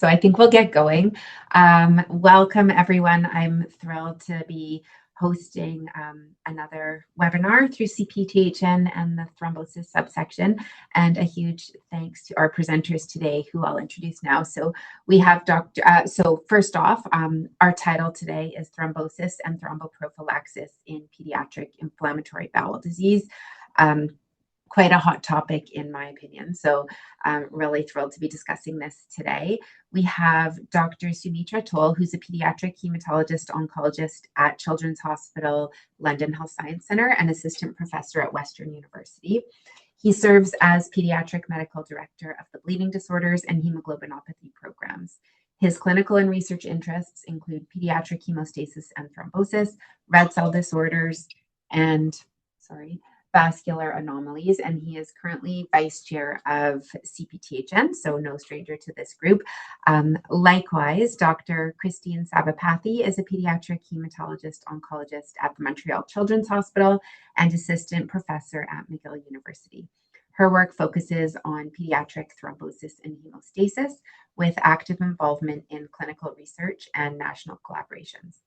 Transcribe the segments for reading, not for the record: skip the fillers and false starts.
So I think we'll get going. Welcome, everyone. I'm thrilled to be hosting another webinar through CPTHN and the thrombosis subsection. And a huge thanks to our presenters today, who I'll introduce now. So we have so first off, our title today is Thrombosis and Thromboprophylaxis in Pediatric Inflammatory Bowel Disease. Quite a hot topic in my opinion. So I'm really thrilled to be discussing this today. We have Dr. Soumitra Tole, who's a pediatric hematologist-oncologist at Children's Hospital London Health Science Centre and assistant professor at Western University. He serves as Pediatric Medical Director of the Bleeding Disorders and Hemoglobinopathy programs. His clinical and research interests include pediatric hemostasis and thrombosis, red cell disorders, and vascular anomalies, and he is currently vice chair of CPTHN, so no stranger to this group. Likewise, Dr. Christine Sabapathy is a pediatric hematologist-oncologist at the Montreal Children's Hospital and assistant professor at McGill University. Her work focuses on pediatric thrombosis and hemostasis, with active involvement in clinical research and national collaborations.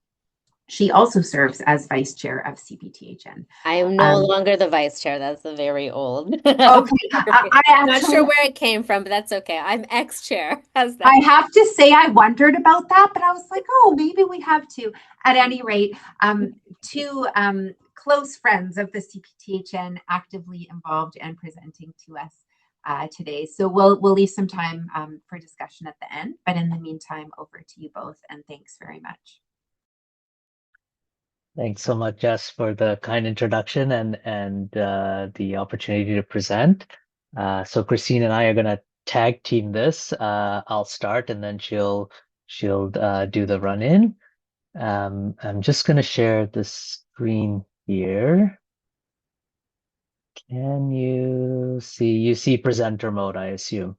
She also serves as vice chair of CPTHN. I am no longer the vice chair. That's very old. Okay, I'm not sure where it came from, but that's okay. I'm ex-chair. How's that? I have to say I wondered about that, but I was like, oh, maybe we have to. At any rate, two close friends of the CPTHN actively involved and presenting to us today. So we'll leave some time for discussion at the end, but in the meantime, over to you both, and thanks very much. Thanks so much, Jess, for the kind introduction and the opportunity to present. So Christine and I are going to tag team this. I'll start and then she'll do the run-in. I'm just going to share the screen here. Can you see? You see presenter mode, I assume.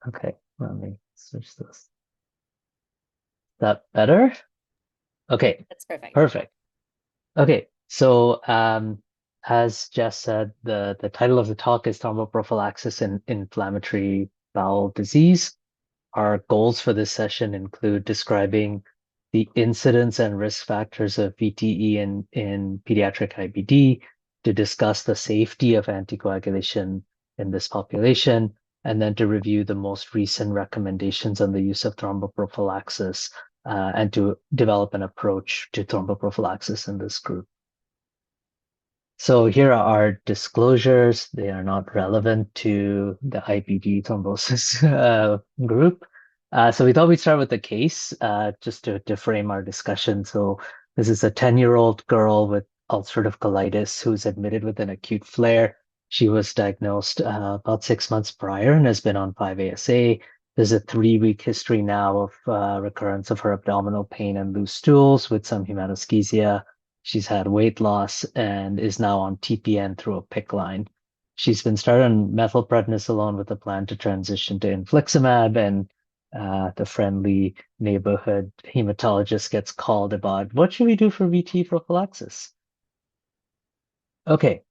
Okay, let me switch this. Is that better? Okay, that's perfect. Perfect. Okay, so as Jess said, the title of the talk is Thromboprophylaxis in Inflammatory Bowel Disease. Our goals for this session include describing the incidence and risk factors of VTE in pediatric IBD, to discuss the safety of anticoagulation in this population, and then to review the most recent recommendations on the use of thromboprophylaxis and to develop an approach to thromboprophylaxis in this group. So here are our disclosures. They are not relevant to the IBD thrombosis group. So we thought we'd start with the case just to frame our discussion. So this is a 10-year-old girl with ulcerative colitis who's admitted with an acute flare. She was diagnosed about 6 months prior and has been on 5-ASA. There's a 3-week history now of recurrence of her abdominal pain and loose stools with some hematoschisia. She's had weight loss and is now on TPN through a PICC line. She's been started on methylprednisolone with a plan to transition to infliximab, and the friendly neighborhood hematologist gets called about what should we do for VT prophylaxis. Okay,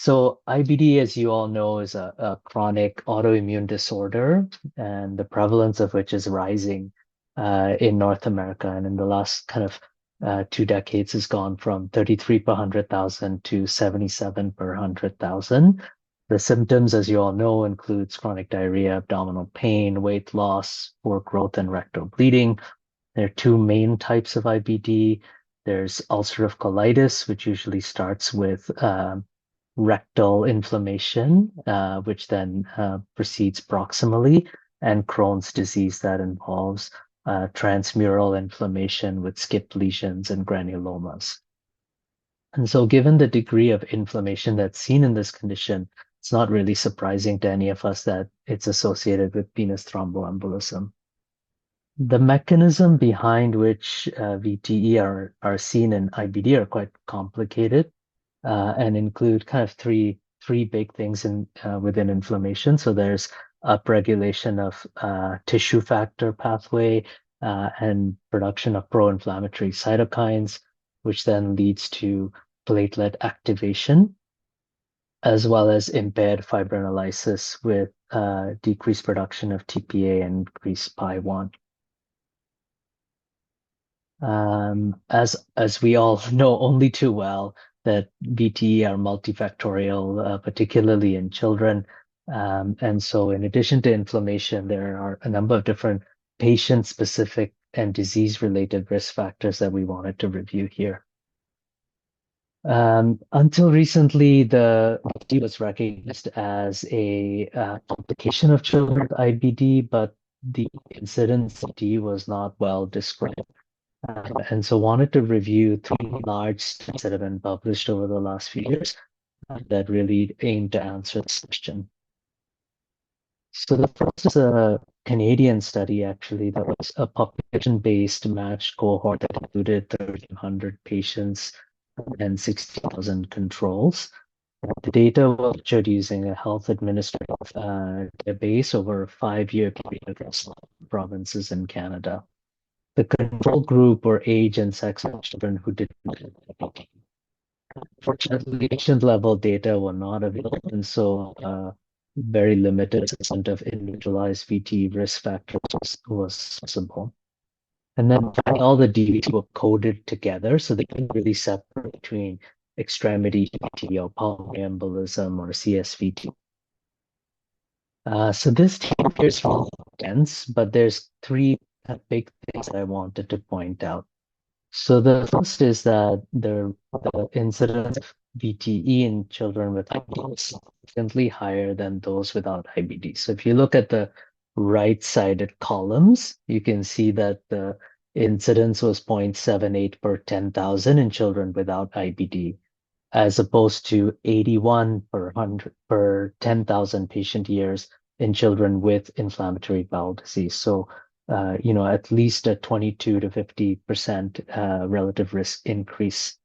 so IBD, as you all know, is a chronic autoimmune disorder, and the prevalence of which is rising in North America. And in the last kind of 2 decades has gone from 33 per 100,000 to 77 per 100,000. The symptoms, as you all know, includes chronic diarrhea, abdominal pain, weight loss, poor growth, and rectal bleeding. There are 2 main types of IBD. There's ulcerative colitis, which usually starts with rectal inflammation, which then proceeds proximally, and Crohn's disease that involves transmural inflammation with skip lesions and granulomas. And so given the degree of inflammation that's seen in this condition, it's not really surprising to any of us that it's associated with venous thromboembolism. The mechanism behind which VTE are seen in IBD are quite complicated and include kind of three big things within inflammation. So there's upregulation of tissue factor pathway and production of pro-inflammatory cytokines, which then leads to platelet activation, as well as impaired fibrinolysis with decreased production of TPA and increased PI1. As we all know only too well, that VTE are multifactorial, particularly in children. And so in addition to inflammation, there are a number of different patient-specific and disease-related risk factors that we wanted to review here. Until recently, the VTE was recognized as a complication of children with IBD, but the incidence of VTE was not well described. And so wanted to review 3 large studies that have been published over the last few years that really aim to answer this question. So the first is a Canadian study, actually, that was a population-based matched cohort that included 1,300 patients and 60,000 controls. The data was measured using a health administrative database over a 5-year period across provinces in Canada. The control group were age and sex of children who did not have IBD. Unfortunately, patient-level data were not available, and so very limited assessment of individualized VT risk factors was possible. And then all the DVT were coded together, so they couldn't really separate between extremity VT or pulmonary embolism or CSVT. So this team appears really dense, but there's 3 big things that I wanted to point out. So the first is that the incidence of VTE in children with IBD is significantly higher than those without IBD. So if you look at the right-sided columns, you can see that the incidence was 0.78 per 10,000 in children without IBD, as opposed to 81 per 10,000 patient years in children with inflammatory bowel disease. So at least a 22 to 50% relative risk increase.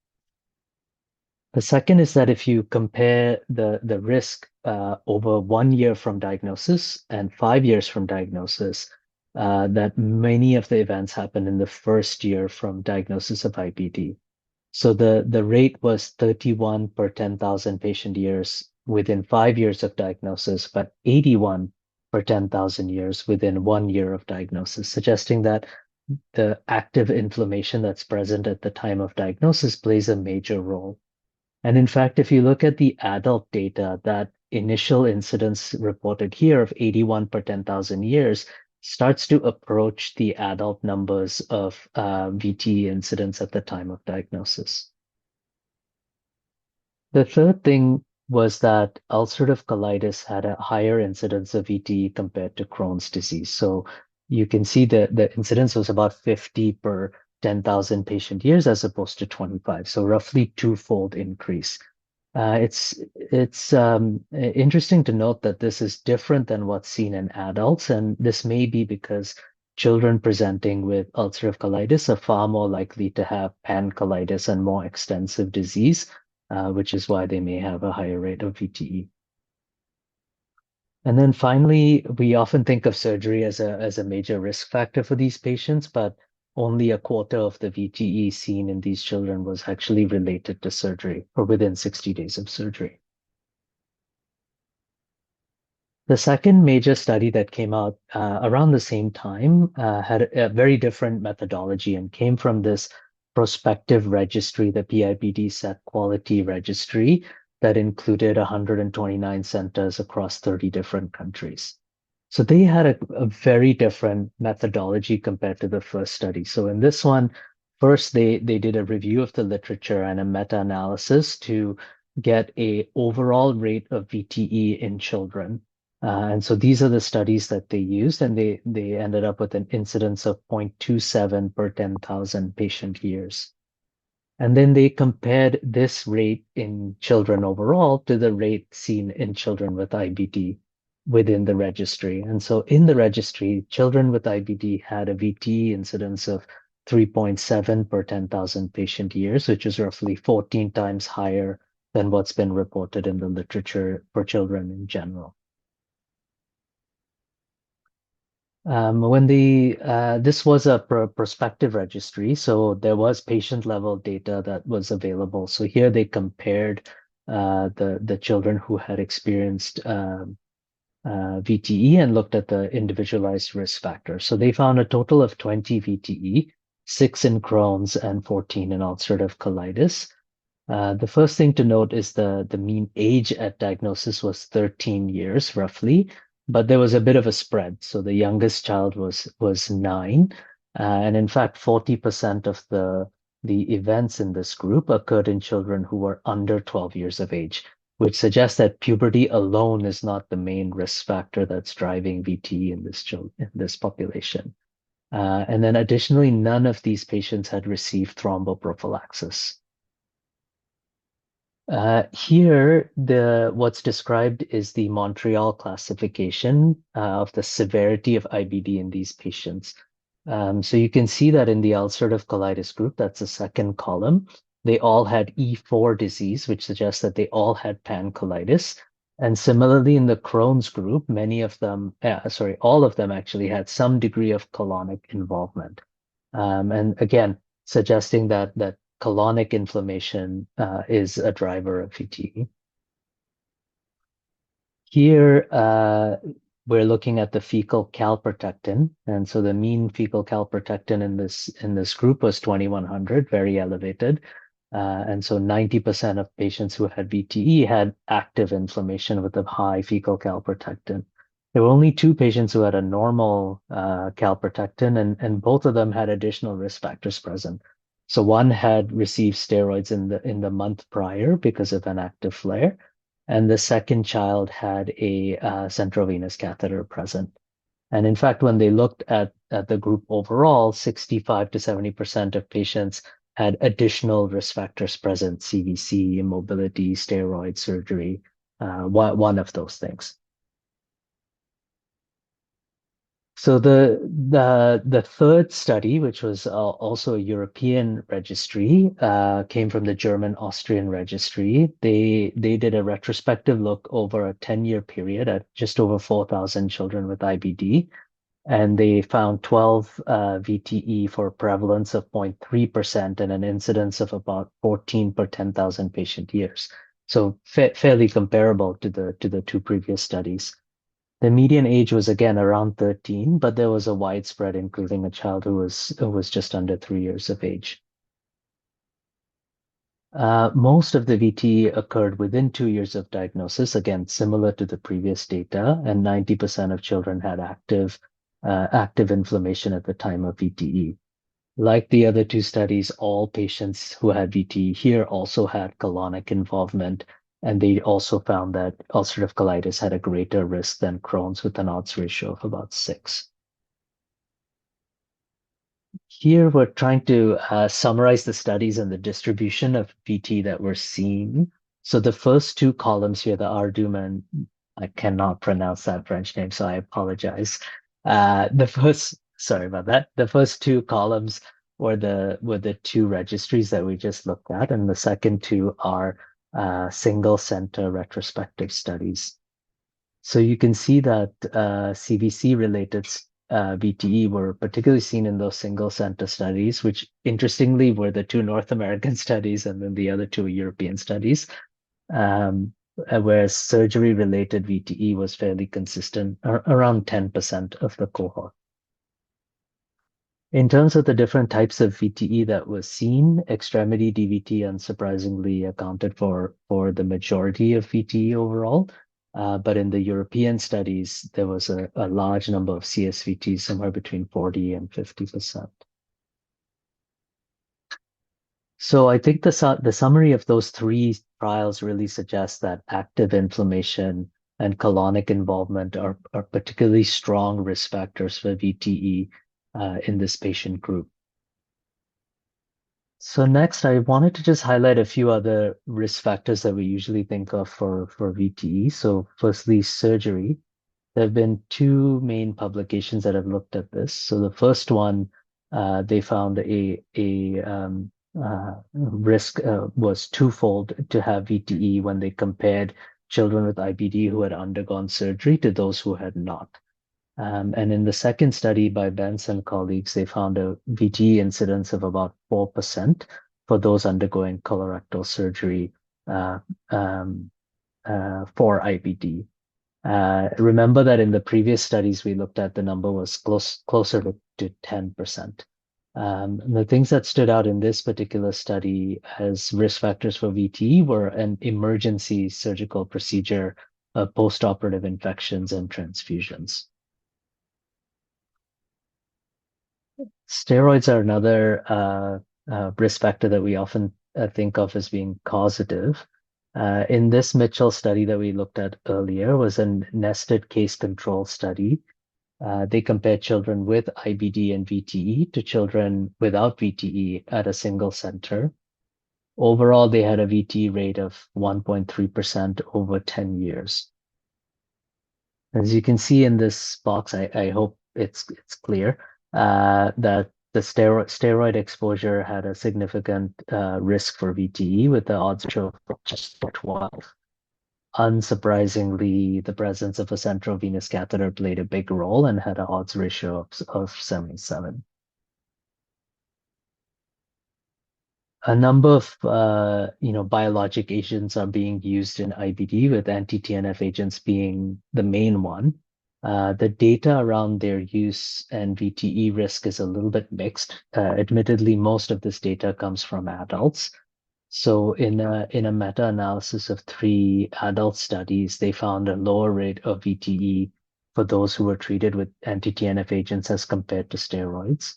The second is that if you compare the risk over 1 year from diagnosis and 5 years from diagnosis, that many of the events happen in the first year from diagnosis of IBD. So the rate was 31 per 10,000 patient years within 5 years of diagnosis, but 81 per 10,000 years within 1 year of diagnosis, suggesting that the active inflammation that's present at the time of diagnosis plays a major role. And in fact, if you look at the adult data, that initial incidence reported here of 81 per 10,000 years starts to approach the adult numbers of VTE incidence at the time of diagnosis. The third thing was that ulcerative colitis had a higher incidence of VTE compared to Crohn's disease. So you can see that the incidence was about 50 per 10,000 patient years as opposed to 25, so roughly 2-fold increase. It's interesting to note that this is different than what's seen in adults, and this may be because children presenting with ulcerative colitis are far more likely to have pancolitis and more extensive disease, which is why they may have a higher rate of VTE. And then finally, we often think of surgery as a major risk factor for these patients, but only a quarter of the VTE seen in these children was actually related to surgery or within 60 days of surgery. The second major study that came out around the same time had a very different methodology and came from this prospective registry, the PIBD Set Quality Registry, that included 129 centers across 30 different countries. So they had a very different methodology compared to the first study. So in this one, first they did a review of the literature and a meta-analysis to get an overall rate of VTE in children. And so these are the studies that they used, and they ended up with an incidence of 0.27 per 10,000 patient years. And then they compared this rate in children overall to the rate seen in children with IBD within the registry. And so in the registry, children with IBD had a VTE incidence of 3.7 per 10,000 patient years, which is roughly 14 times higher than what's been reported in the literature for children in general. This was a prospective registry, so there was patient-level data that was available. So here they compared the children who had experienced VTE and looked at the individualized risk factors. So they found a total of 20 VTE, 6 in Crohn's and 14 in ulcerative colitis. The first thing to note is the mean age at diagnosis was 13 years roughly, but there was a bit of a spread. So the youngest child was 9, and in fact 40% of the events in this group occurred in children who were under 12 years of age, which suggests that puberty alone is not the main risk factor that's driving VTE in this population. And then additionally, none of these patients had received thromboprophylaxis. Here, what's described is the Montreal classification of the severity of IBD in these patients. So you can see that in the ulcerative colitis group, that's the second column, they all had E4 disease, which suggests that they all had pancolitis. And similarly, in the Crohn's group, all of them actually had some degree of colonic involvement. And again, suggesting that colonic inflammation is a driver of VTE. Here, we're looking at the fecal calprotectin, and so the mean fecal calprotectin in this group was 2100, very elevated. And so 90% of patients who had VTE had active inflammation with a high fecal calprotectin. There were only 2 patients who had a normal calprotectin, and both of them had additional risk factors present. So one had received steroids in the month prior because of an active flare, and the second child had a central venous catheter present. And in fact, when they looked at the group overall, 65 to 70% of patients had additional risk factors present: CVC, immobility, steroid, surgery, one of those things. So the third study, which was also a European registry, came from the German-Austrian registry. They did a retrospective look over a 10-year period at just over 4,000 children with IBD, and they found 12 VTE for a prevalence of 0.3% and an incidence of about 14 per 10,000 patient years. So fairly comparable to the 2 previous studies. The median age was again around 13, but there was a widespread, including a child who was just under 3 years of age. Most of the VTE occurred within 2 years of diagnosis, again, similar to the previous data, and 90% of children had active inflammation at the time of VTE. Like the other 2 studies, all patients who had VTE here also had colonic involvement, and they also found that ulcerative colitis had a greater risk than Crohn's with an odds ratio of about 6. Here we're trying to summarize the studies and the distribution of VT that we're seeing. So the first 2 columns here, the Ardum, I cannot pronounce that French name, so I apologize. Sorry about that. The first 2 columns were the 2 registries that we just looked at, and the second 2 are single center retrospective studies. So you can see that CVC related VTE were particularly seen in those single center studies, which interestingly were the 2 North American studies and then the other 2 European studies, whereas surgery related VTE was fairly consistent, around 10% of the cohort. In terms of the different types of VTE that was seen, extremity DVT unsurprisingly accounted for the majority of VTE overall. But in the European studies, there was a large number of CSVTs, somewhere between 40 and 50%. So I think the summary of those 3 trials really suggests that active inflammation and colonic involvement are particularly strong risk factors for VTE in this patient group. So next, I wanted to just highlight a few other risk factors that we usually think of for VTE. So firstly, surgery. There have been 2 main publications that have looked at this. So the first one, they found a risk was twofold to have VTE when they compared children with IBD who had undergone surgery to those who had not. And in the second study by Benz and colleagues, they found a VTE incidence of about 4% for those undergoing colorectal surgery for IBD. Remember that in the previous studies we looked at, the number was closer to 10%. The things that stood out in this particular study as risk factors for VTE were an emergency surgical procedure, post-operative infections, and transfusions. Steroids are another risk factor that we often think of as being causative. In this Mitchell study that we looked at earlier was a nested case control study. They compared children with IBD and VTE to children without VTE at a single center. Overall, they had a VTE rate of 1.3% over 10 years. As you can see in this box, I hope it's clear that the steroid exposure had a significant risk for VTE with the odds ratio of just 12. Unsurprisingly, the presence of a central venous catheter played a big role and had an odds ratio of 77. A number of biologic agents are being used in IBD, with anti-TNF agents being the main one. The data around their use and VTE risk is a little bit mixed. Admittedly, most of this data comes from adults. So in a meta-analysis of 3 adult studies, they found a lower rate of VTE for those who were treated with anti-TNF agents as compared to steroids.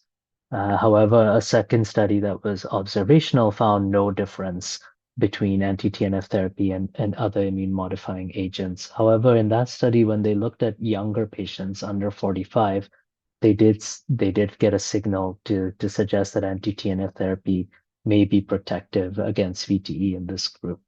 However, a second study that was observational found no difference between anti-TNF therapy and other immune-modifying agents. However, in that study, when they looked at younger patients under 45, they did get a signal to suggest that anti-TNF therapy may be protective against VTE in this group.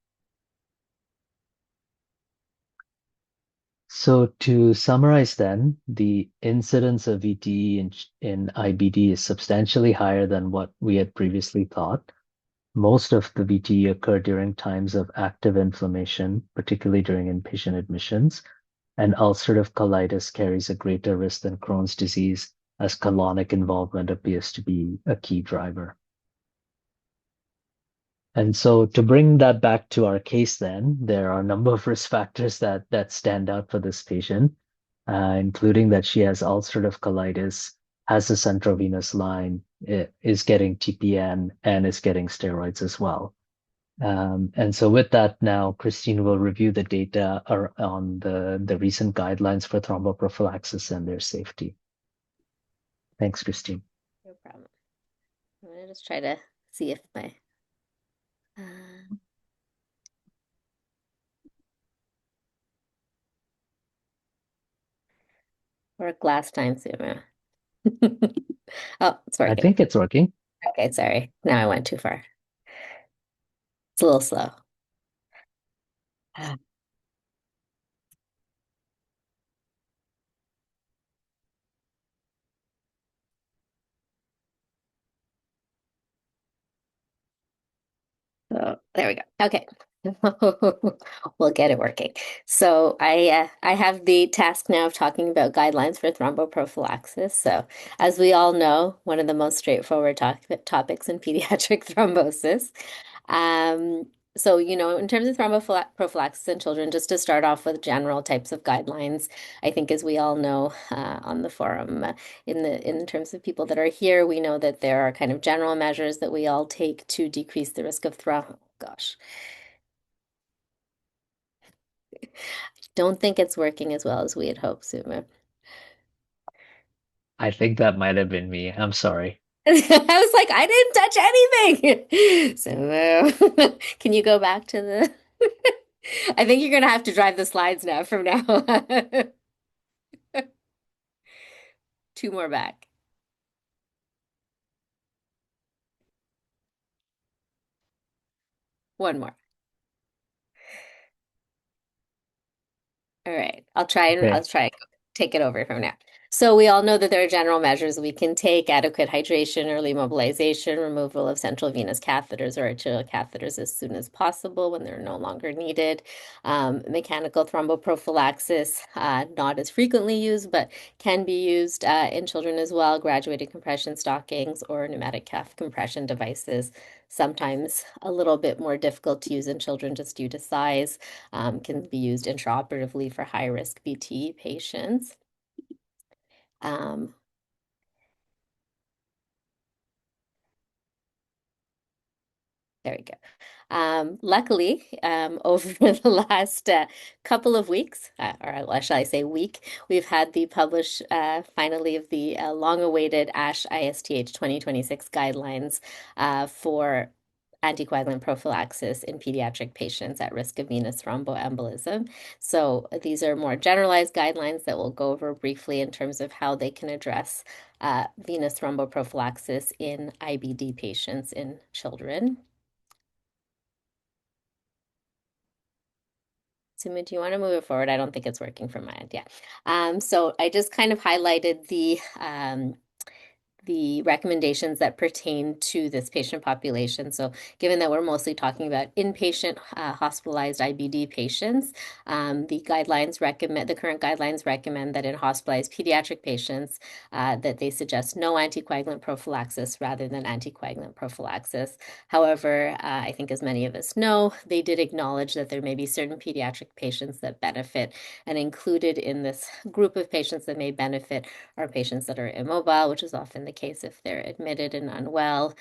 So to summarize then, the incidence of VTE in IBD is substantially higher than what we had previously thought. Most of the VTE occur during times of active inflammation, particularly during inpatient admissions, and ulcerative colitis carries a greater risk than Crohn's disease, as colonic involvement appears to be a key driver. And so to bring that back to our case then, there are a number of risk factors that stand out for this patient, including that she has ulcerative colitis, has a central venous line, is getting TPN, and is getting steroids as well. And so with that now, Christine will review the data on the recent guidelines for thromboprophylaxis and their safety. Thanks, Christine. No problem. I'm gonna just try to see if my worked last time, Suma. Oh, it's I working. think it's working. Okay, sorry. Now I went too far. It's a little slow. So there we go. Okay. We'll get it working. So I have the task now of talking about guidelines for thromboprophylaxis. So as we all know, one of the most straightforward topics in pediatric thrombosis. So, in terms of thromboprophylaxis in children, just to start off with general types of guidelines, I think as we all know on the forum, in terms of people that are here, we know that there are kind of general measures that we all take to decrease the risk of gosh. Don't think it's working as well as we had hoped, Suma. I think that might have been me. I'm sorry. I was like, I didn't touch anything. So, can you go back to the? I think you're gonna have to drive the slides now from now on. 2 more back. One more. All right. I'll try and Okay. take it over from now. So we all know that there are general measures we can take: adequate hydration, early mobilization, removal of central venous catheters or arterial catheters as soon as possible when they're no longer needed. Mechanical thromboprophylaxis, not as frequently used, but can be used in children as well. Graduated compression stockings or pneumatic cuff compression devices, sometimes a little bit more difficult to use in children just due to size, can be used intraoperatively for high-risk VT patients. Um, there we go. Luckily, over the last couple of weeks, or shall I say week, we've had the publish finally of the long-awaited ASH ISTH 2026 guidelines for anticoagulant prophylaxis in pediatric patients at risk of venous thromboembolism. So these are more generalized guidelines that we'll go over briefly in terms of how they can address venous thromboprophylaxis in IBD patients in children. Sumi, do you want to move it forward? I don't think it's working from my end. Yeah. So I just kind of highlighted the recommendations that pertain to this patient population. So given that we're mostly talking about inpatient hospitalized IBD patients, the current guidelines recommend that in hospitalized pediatric patients that they suggest no anticoagulant prophylaxis rather than anticoagulant prophylaxis. However, I think as many of us know, they did acknowledge that there may be certain pediatric patients that benefit, and included in this group of patients that may benefit are patients that are immobile, which is often the case if they're admitted and unwell,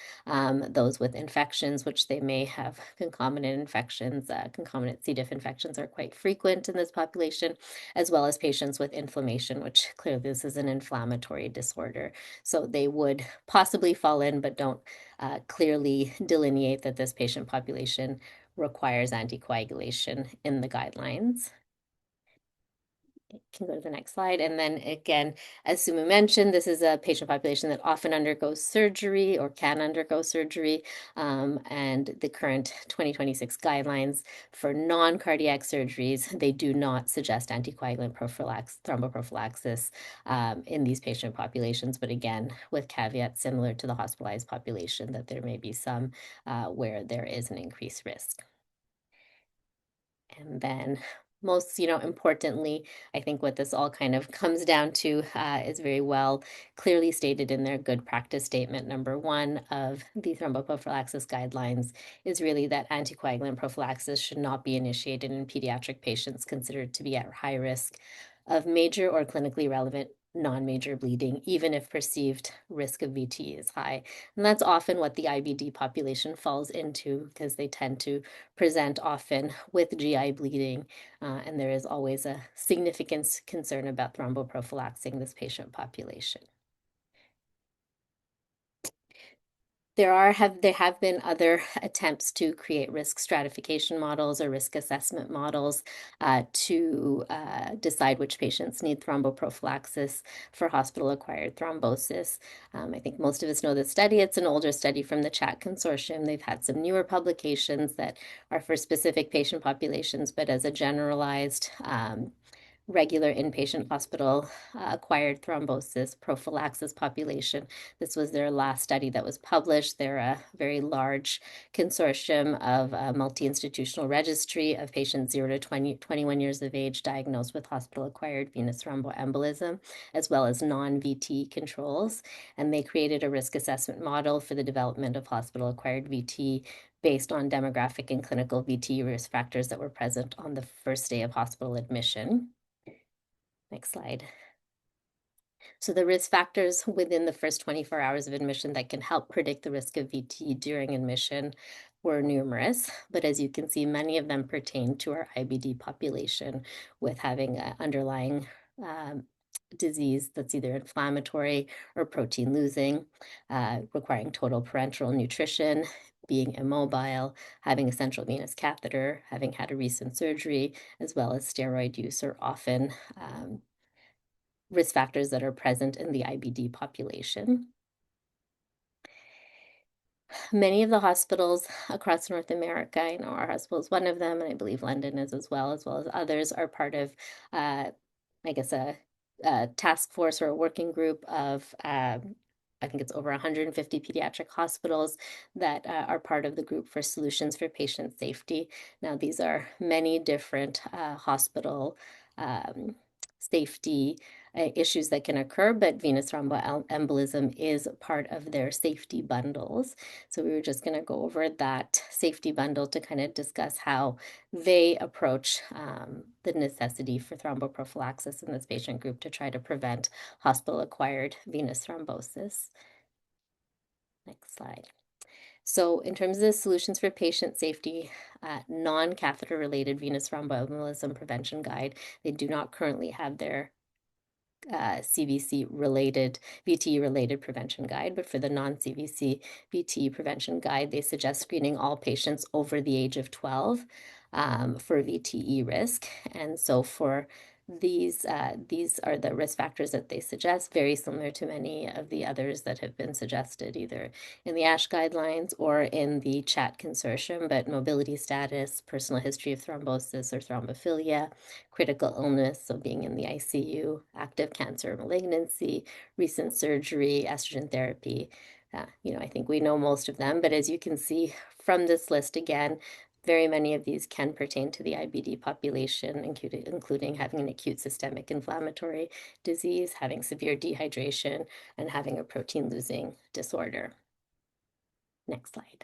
those with infections, which they may have concomitant infections. Concomitant C. diff infections are quite frequent in this population, as well as patients with inflammation, which clearly this is an inflammatory disorder. So they would possibly fall in, but don't clearly delineate that this patient population requires anticoagulation in the guidelines. Can go to the next slide. And then again, as Sumu mentioned, this is a patient population that often undergoes surgery or can undergo surgery. And the current 2026 guidelines for non-cardiac surgeries, they do not suggest anticoagulant thromboprophylaxis in these patient populations. But again, with caveats similar to the hospitalized population, that there may be some where there is an increased risk. And then most, importantly, I think what this all kind of comes down to is very well clearly stated in their good practice statement. Number 1 of the thromboprophylaxis guidelines is really that anticoagulant prophylaxis should not be initiated in pediatric patients considered to be at high risk of major or clinically relevant non-major bleeding, even if perceived risk of VT is high. And that's often what the IBD population falls into, because they tend to present often with GI bleeding, and there is always a significant concern about thromboprophylaxing this patient population. There have been other attempts to create risk stratification models or risk assessment models to decide which patients need thromboprophylaxis for hospital-acquired thrombosis. I think most of us know the study. It's an older study from the CHAT Consortium. They've had some newer publications that are for specific patient populations, but as a generalized regular inpatient hospital acquired thrombosis prophylaxis population. This was their last study that was published. They're a very large consortium of a multi-institutional registry of patients 0 to 21 years of age diagnosed with hospital-acquired venous thromboembolism, as well as non-VT controls. And they created a risk assessment model for the development of hospital-acquired VT based on demographic and clinical VT risk factors that were present on the first day of hospital admission. Next slide. So the risk factors within the first 24 hours of admission that can help predict the risk of VT during admission were numerous, but as you can see, many of them pertain to our IBD population with having an underlying disease that's either inflammatory or protein losing, requiring total parenteral nutrition, being immobile, having a central venous catheter, having had a recent surgery, as well as steroid use are often risk factors that are present in the IBD population. Many of the hospitals across North America, I know our hospital is one of them, and I believe London is as well as others, are part of, I guess, a task force or a working group of I think it's over 150 pediatric hospitals that are part of the group for Solutions for Patient Safety. Now, these are many different hospital safety issues that can occur, but venous thromboembolism is part of their safety bundles. So we were just going to go over that safety bundle to kind of discuss how they approach the necessity for thromboprophylaxis in this patient group to try to prevent hospital-acquired venous thrombosis. Next slide. So in terms of the Solutions for Patient Safety, non-catheter related venous thromboembolism prevention guide, they do not currently have their CVC related, VTE related prevention guide, but for the non-CVC VTE prevention guide, they suggest screening all patients over the age of 12 for VTE risk. And so for these are the risk factors that they suggest, very similar to many of the others that have been suggested either in the ASH guidelines or in the CHAT consortium, but mobility status, personal history of thrombosis or thrombophilia, critical illness, so being in the ICU, active cancer, malignancy, recent surgery, estrogen therapy. I think we know most of them, but as you can see from this list again, very many of these can pertain to the IBD population, including having an acute systemic inflammatory disease, having severe dehydration, and having a protein-losing disorder. Next slide.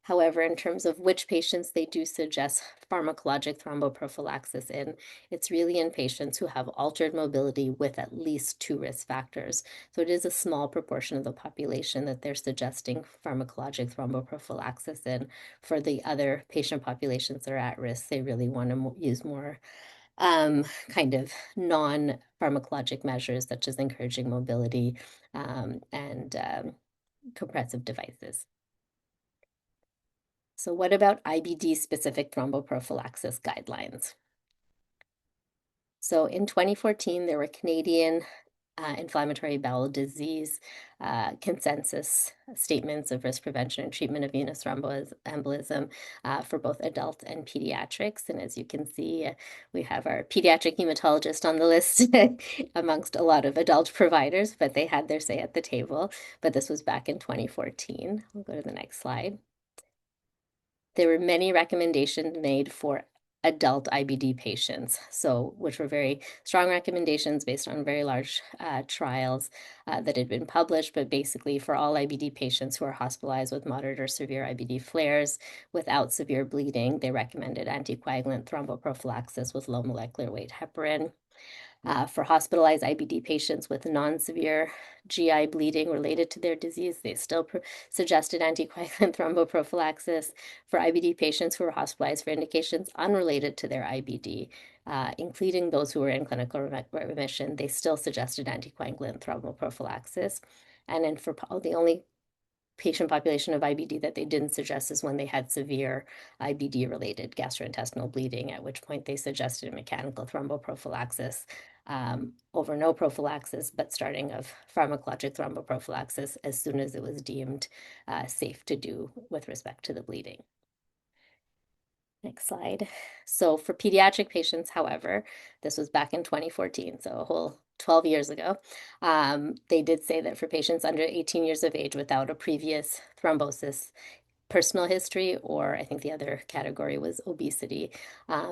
However, in terms of which patients they do suggest pharmacologic thromboprophylaxis in, it's really in patients who have altered mobility with at least 2 risk factors. So it is a small proportion of the population that they're suggesting pharmacologic thromboprophylaxis in. For the other patient populations that are at risk, they really want to use more kind of non-pharmacologic measures, such as encouraging mobility and compressive devices. So what about IBD-specific thromboprophylaxis guidelines? So in 2014, there were Canadian inflammatory bowel disease consensus statements of risk prevention and treatment of venous thromboembolism for both adult and pediatrics. And as you can see, we have our pediatric hematologist on the list amongst a lot of adult providers, but they had their say at the table. But this was back in 2014. We'll go to the next slide. There were many recommendations made for adult IBD patients, which were very strong recommendations based on very large trials that had been published, but basically for all IBD patients who are hospitalized with moderate or severe IBD flares without severe bleeding, they recommended anticoagulant thromboprophylaxis with low molecular weight heparin. For hospitalized IBD patients with non-severe GI bleeding related to their disease, they still suggested anticoagulant thromboprophylaxis. For IBD patients who were hospitalized for indications unrelated to their IBD, including those who were in clinical remission, they still suggested anticoagulant thromboprophylaxis. And then for the only patient population of IBD that they didn't suggest is when they had severe IBD-related gastrointestinal bleeding, at which point they suggested mechanical thromboprophylaxis over no prophylaxis, but starting of pharmacologic thromboprophylaxis as soon as it was deemed safe to do with respect to the bleeding. Next slide. So for pediatric patients, however, this was back in 2014, so a whole 12 years ago, they did say that for patients under 18 years of age without a previous thrombosis personal history, or I think the other category was obesity,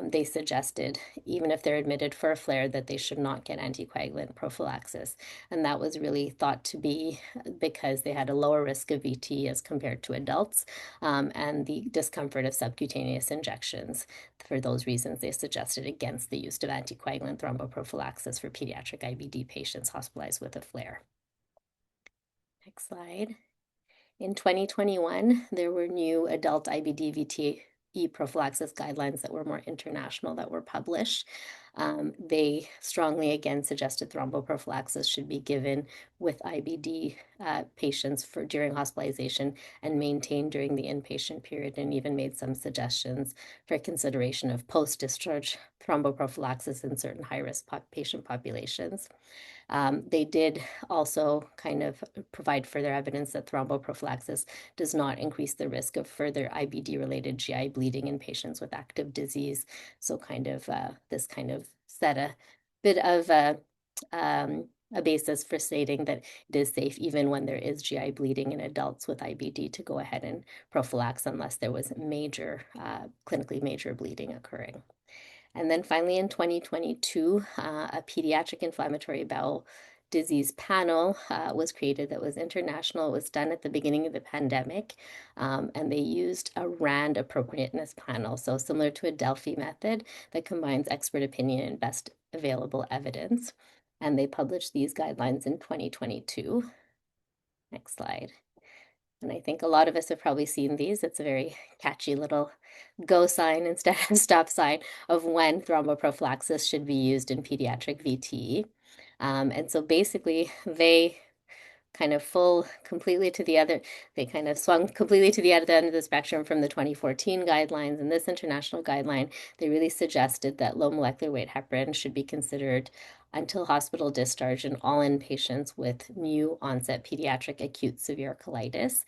they suggested, even if they're admitted for a flare, that they should not get anticoagulant prophylaxis. And that was really thought to be because they had a lower risk of VT as compared to adults, and the discomfort of subcutaneous injections. For those reasons, they suggested against the use of anticoagulant thromboprophylaxis for pediatric IBD patients hospitalized with a flare. Next slide. In 2021, there were new adult IBD VTE prophylaxis guidelines that were more international that were published. They strongly again suggested thromboprophylaxis should be given with IBD patients during hospitalization and maintained during the inpatient period, and even made some suggestions for consideration of post-discharge thromboprophylaxis in certain high-risk patient populations. They did also kind of provide further evidence that thromboprophylaxis does not increase the risk of further IBD-related GI bleeding in patients with active disease. So kind of this kind of set a bit of a basis for stating that it is safe even when there is GI bleeding in adults with IBD to go ahead and prophylax unless there was major, clinically major bleeding occurring. And then finally in 2022, a pediatric inflammatory bowel disease panel was created that was international. It was done at the beginning of the pandemic, and they used a RAND appropriateness panel, so similar to a Delphi method that combines expert opinion and best available evidence. And they published these guidelines in 2022. Next slide. And I think a lot of us have probably seen these. It's a very catchy little go sign instead of stop sign of when thromboprophylaxis should be used in pediatric VTE. And so basically they kind of they kind of swung completely to the other end of the spectrum from the 2014 guidelines. In this international guideline, they really suggested that low molecular weight heparin should be considered until hospital discharge in all inpatients with new onset pediatric acute severe colitis.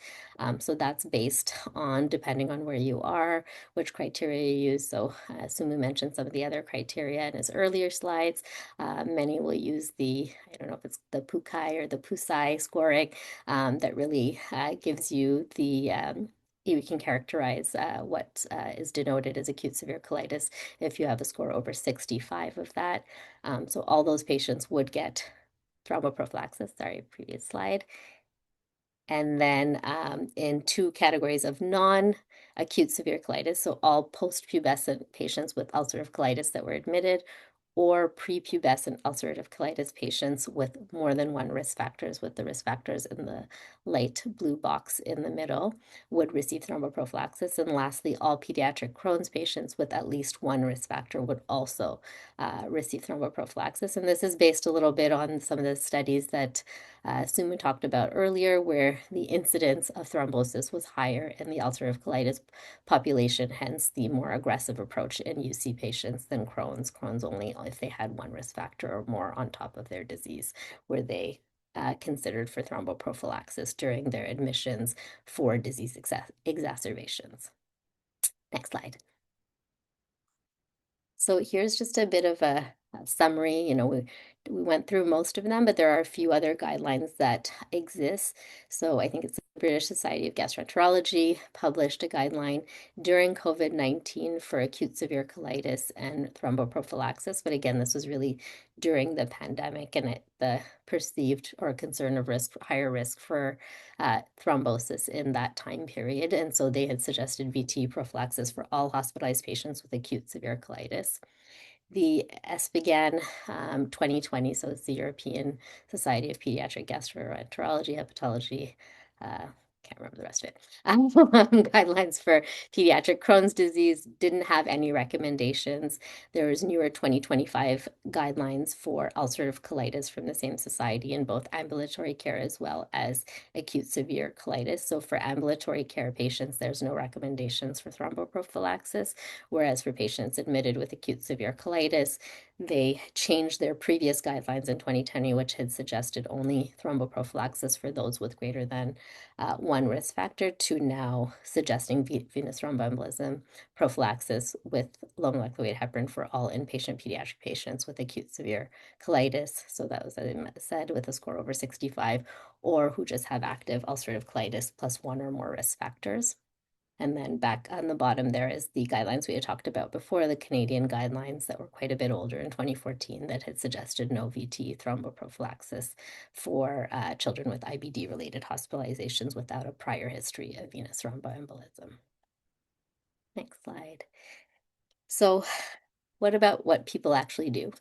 So that's based on, depending on where you are, which criteria you use. So Sumu mentioned some of the other criteria in his earlier slides. Many will use I don't know if it's the PUCAI or the PUSAI scoring that really gives you you can characterize what is denoted as acute severe colitis if you have a score over 65 of that. So all those patients would get thromboprophylaxis. Sorry, previous slide. And then in two categories of non-acute severe colitis, so all post-pubescent patients with ulcerative colitis that were admitted, or prepubescent ulcerative colitis patients with more than one risk factors, with the risk factors in the light blue box in the middle, would receive thromboprophylaxis. And lastly, all pediatric Crohn's patients with at least one risk factor would also receive thromboprophylaxis. And this is based a little bit on some of the studies that Suma talked about earlier, where the incidence of thrombosis was higher in the ulcerative colitis population, hence the more aggressive approach in UC patients than Crohn's. Crohn's only if they had one risk factor or more on top of their disease, were they considered for thromboprophylaxis during their admissions for disease exacerbations. Next slide. So here's just a bit of a summary. We went through most of them, but there are a few other guidelines that exist. So I think it's the British Society of Gastroenterology published a guideline during COVID-19 for acute severe colitis and thromboprophylaxis. But again, this was really during the pandemic and the perceived or concern of higher risk for thrombosis in that time period. And so they had suggested VT prophylaxis for all hospitalized patients with acute severe colitis. The ESPGHAN 2020, so it's the European Society of Pediatric Gastroenterology, Hepatology, can't remember the rest of it, guidelines for pediatric Crohn's disease didn't have any recommendations. There was newer 2025 guidelines for ulcerative colitis from the same society in both ambulatory care as well as acute severe colitis. So for ambulatory care patients, there's no recommendations for thromboprophylaxis, whereas for patients admitted with acute severe colitis, they changed their previous guidelines in 2020, which had suggested only thromboprophylaxis for those with greater than one risk factor, to now suggesting venous thromboembolism prophylaxis with low molecular weight heparin for all inpatient pediatric patients with acute severe colitis. So that was, as I said, with a score over 65, or who just have active ulcerative colitis plus one or more risk factors. And then back on the bottom, there is the guidelines we had talked about before, the Canadian guidelines that were quite a bit older in 2014 that had suggested no VT thromboprophylaxis for children with IBD-related hospitalizations without a prior history of venous thromboembolism. Next slide. So what about what people actually do?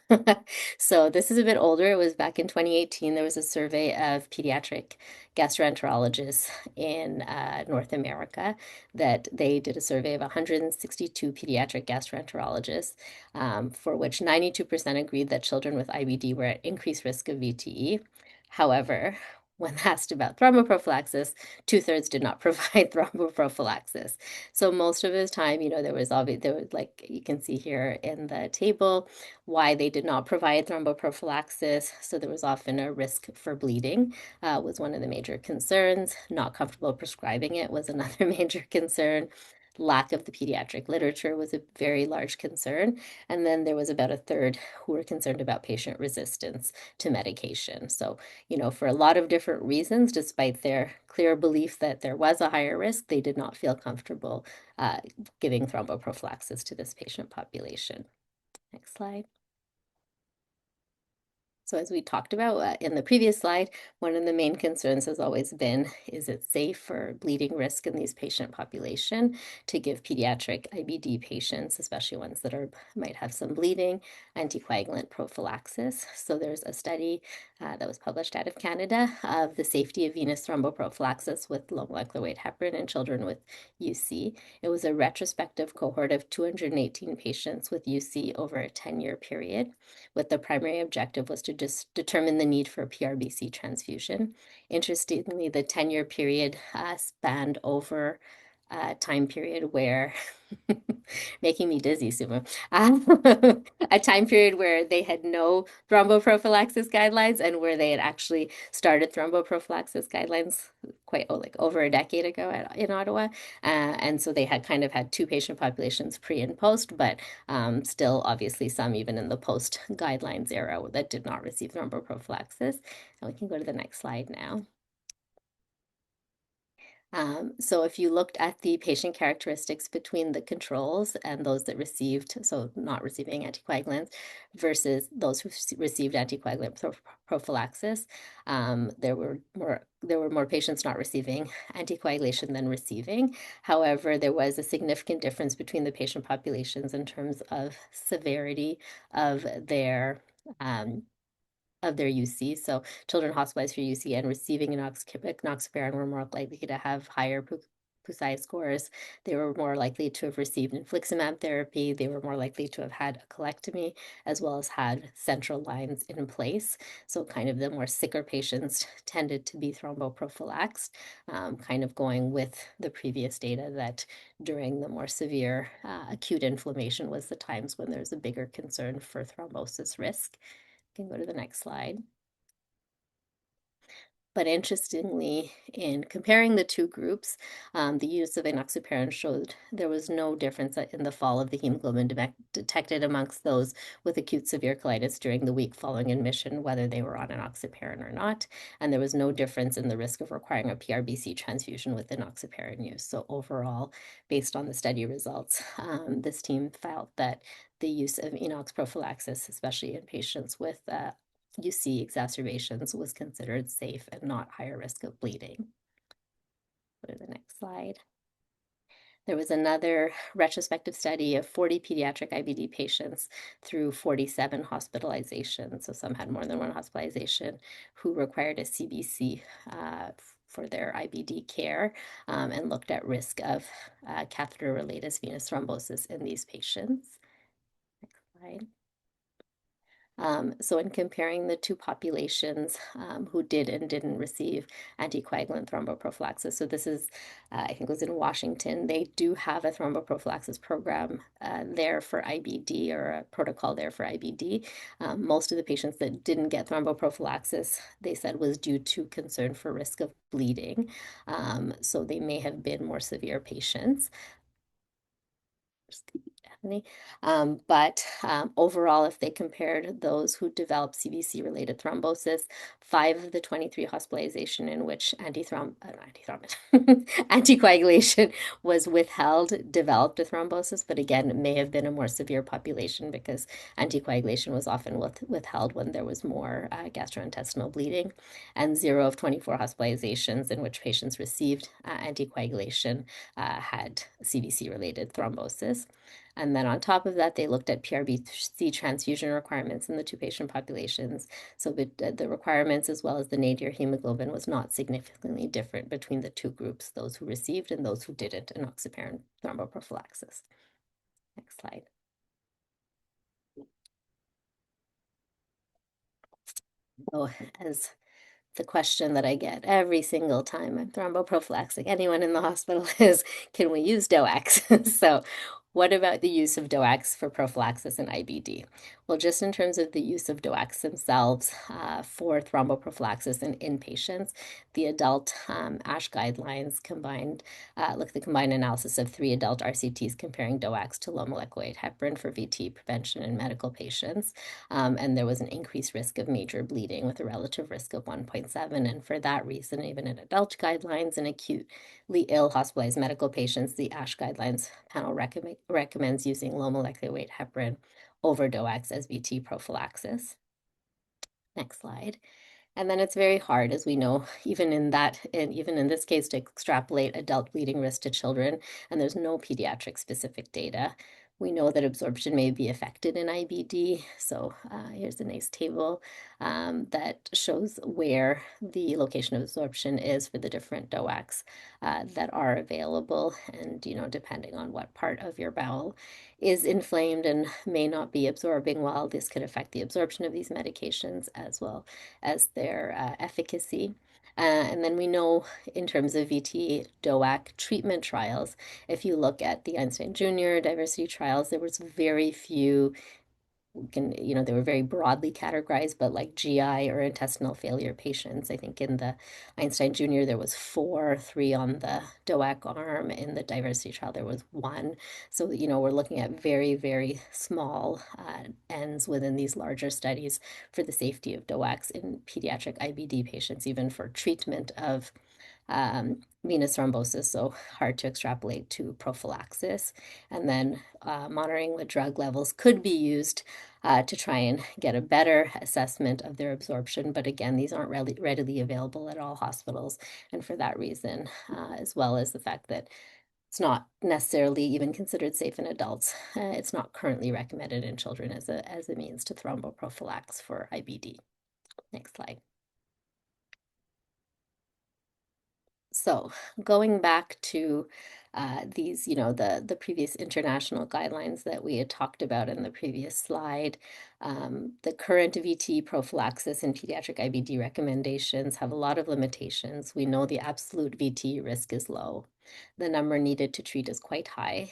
So this is a bit older. It was back in 2018. There was a survey of pediatric gastroenterologists in North America that they did a survey of 162 pediatric gastroenterologists, for which 92% agreed that children with IBD were at increased risk of VTE. However, when asked about thromboprophylaxis, 2/3 did not provide thromboprophylaxis. So most of his time, there was like you can see here in the table why they did not provide thromboprophylaxis. So there was often a risk for bleeding, was one of the major concerns. Not comfortable prescribing it was another major concern. lack of the pediatric literature was a very large concern. And then there was about a third who were concerned about patient resistance to medication. So, for a lot of different reasons, despite their clear belief that there was a higher risk, they did not feel comfortable giving thromboprophylaxis to this patient population. Next slide. So as we talked about in the previous slide, one of the main concerns has always been, is it safe for bleeding risk in these patient population to give pediatric IBD patients, especially ones that might have some bleeding, anticoagulant prophylaxis? So there's a study that was published out of Canada of the safety of venous thromboprophylaxis with low molecular weight heparin in children with UC. It was a retrospective cohort of 218 patients with UC over a 10-year period, with the primary objective was to just determine the need for a PRBC transfusion. Interestingly, the 10-year period spanned over a time period where, making me dizzy, Suma, a time period where they had no thromboprophylaxis guidelines and where they had actually started thromboprophylaxis guidelines quite like over a decade ago in Ottawa. And so they had kind of had two patient populations pre and post, but still obviously some even in the post guidelines era that did not receive thromboprophylaxis. And we can go to the next slide now. So if you looked at the patient characteristics between the controls and those that received, so not receiving anticoagulants versus those who received anticoagulant prophylaxis, there were more patients not receiving anticoagulation than receiving. However, there was a significant difference between the patient populations in terms of severity of their UC. So children hospitalized for UC and receiving enoxaparin were more likely to have higher PUSI scores. They were more likely to have received infliximab therapy. They were more likely to have had a colectomy, as well as had central lines in place. So kind of the more sicker patients tended to be thromboprophylaxed, kind of going with the previous data that during the more severe acute inflammation was the times when there's a bigger concern for thrombosis risk. You can go to the next slide. But interestingly, in comparing the two groups, the use of enoxaparin showed there was no difference in the fall of the hemoglobin detected amongst those with acute severe colitis during the week following admission, whether they were on enoxaparin or not. And there was no difference in the risk of requiring a PRBC transfusion with enoxaparin use. So overall, based on the study results, this team felt that the use of enox prophylaxis, especially in patients with UC exacerbations, was considered safe and not higher risk of bleeding. Go to the next slide. There was another retrospective study of 40 pediatric IBD patients through 47 hospitalizations. So some had more than one hospitalization who required a CBC for their IBD care and looked at risk of catheter-related venous thrombosis in these patients. Next slide. So in comparing the two populations who did and didn't receive anticoagulant thromboprophylaxis, so this is, I think it was in Washington, they do have a thromboprophylaxis program there for IBD, or a protocol there for IBD. Most of the patients that didn't get thromboprophylaxis, they said was due to concern for risk of bleeding. So they may have been more severe patients. But overall, if they compared those who developed CVC-related thrombosis, 5 of the 23 hospitalization in which anticoagulation was withheld developed a thrombosis, but again, it may have been a more severe population because anticoagulation was often withheld when there was more gastrointestinal bleeding, and 0 of 24 hospitalizations in which patients received anticoagulation had CVC-related thrombosis. And then on top of that, they looked at PRBC transfusion requirements in the two patient populations. So the requirements as well as the nadir hemoglobin was not significantly different between the two groups, those who received and those who didn't enoxaparin thromboprophylaxis. Next slide. So as the question that I get every single time I'm thromboprophylaxing anyone in the hospital is, can we use DOACs? So what about the use of DOACs for prophylaxis in IBD? Well, just in terms of the use of DOACs themselves for thromboprophylaxis in inpatients, the adult ASH guidelines look at the combined analysis of 3 adult RCTs comparing DOACs to low molecular weight heparin for VT prevention in medical patients. And there was an increased risk of major bleeding with a relative risk of 1.7. And for that reason, even in adult guidelines in acutely ill hospitalized medical patients, the ASH guidelines panel recommends using low molecular weight heparin over DOACs as VT prophylaxis. Next slide. And then it's very hard, as we know, even in this case, to extrapolate adult bleeding risk to children, and there's no pediatric specific data. We know that absorption may be affected in IBD. So here's a nice table that shows where the location of absorption is for the different DOACs that are available. And, depending on what part of your bowel is inflamed and may not be absorbing well, this could affect the absorption of these medications as well as their efficacy. And then we know in terms of VT DOAC treatment trials, if you look at the Einstein Jr. diversity trials, there was very few they were very broadly categorized, but like GI or intestinal failure patients. I think in the Einstein Jr., there was 4, 3 on the DOAC arm. In the diversity trial, there was 1. So, we're looking at very, very small ends within these larger studies for the safety of DOACs in pediatric IBD patients, even for treatment of venous thrombosis, so hard to extrapolate to prophylaxis. And then monitoring with drug levels could be used to try and get a better assessment of their absorption. But again, these aren't readily available at all hospitals. And for that reason, as well as the fact that it's not necessarily even considered safe in adults, it's not currently recommended in children as a means to thromboprophylax for IBD. Next slide. So going back to these, the previous international guidelines that we had talked about in the previous slide, the current VT prophylaxis and pediatric IBD recommendations have a lot of limitations. We know the absolute VT risk is low. The number needed to treat is quite high.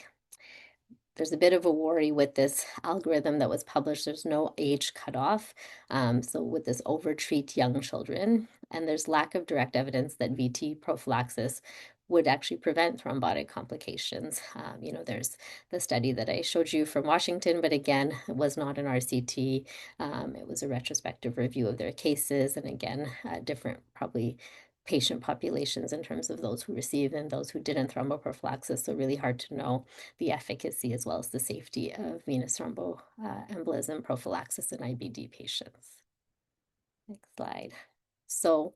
There's a bit of a worry with this algorithm that was published. There's no age cutoff. So with this overtreat young children, and there's lack of direct evidence that VT prophylaxis would actually prevent thrombotic complications. There's the study that I showed you from Washington, but again, it was not an RCT. It was a retrospective review of their cases. And again, different probably patient populations in terms of those who received and those who didn't thromboprophylaxis. So really hard to know the efficacy as well as the safety of venous thromboembolism prophylaxis in IBD patients. Next slide. So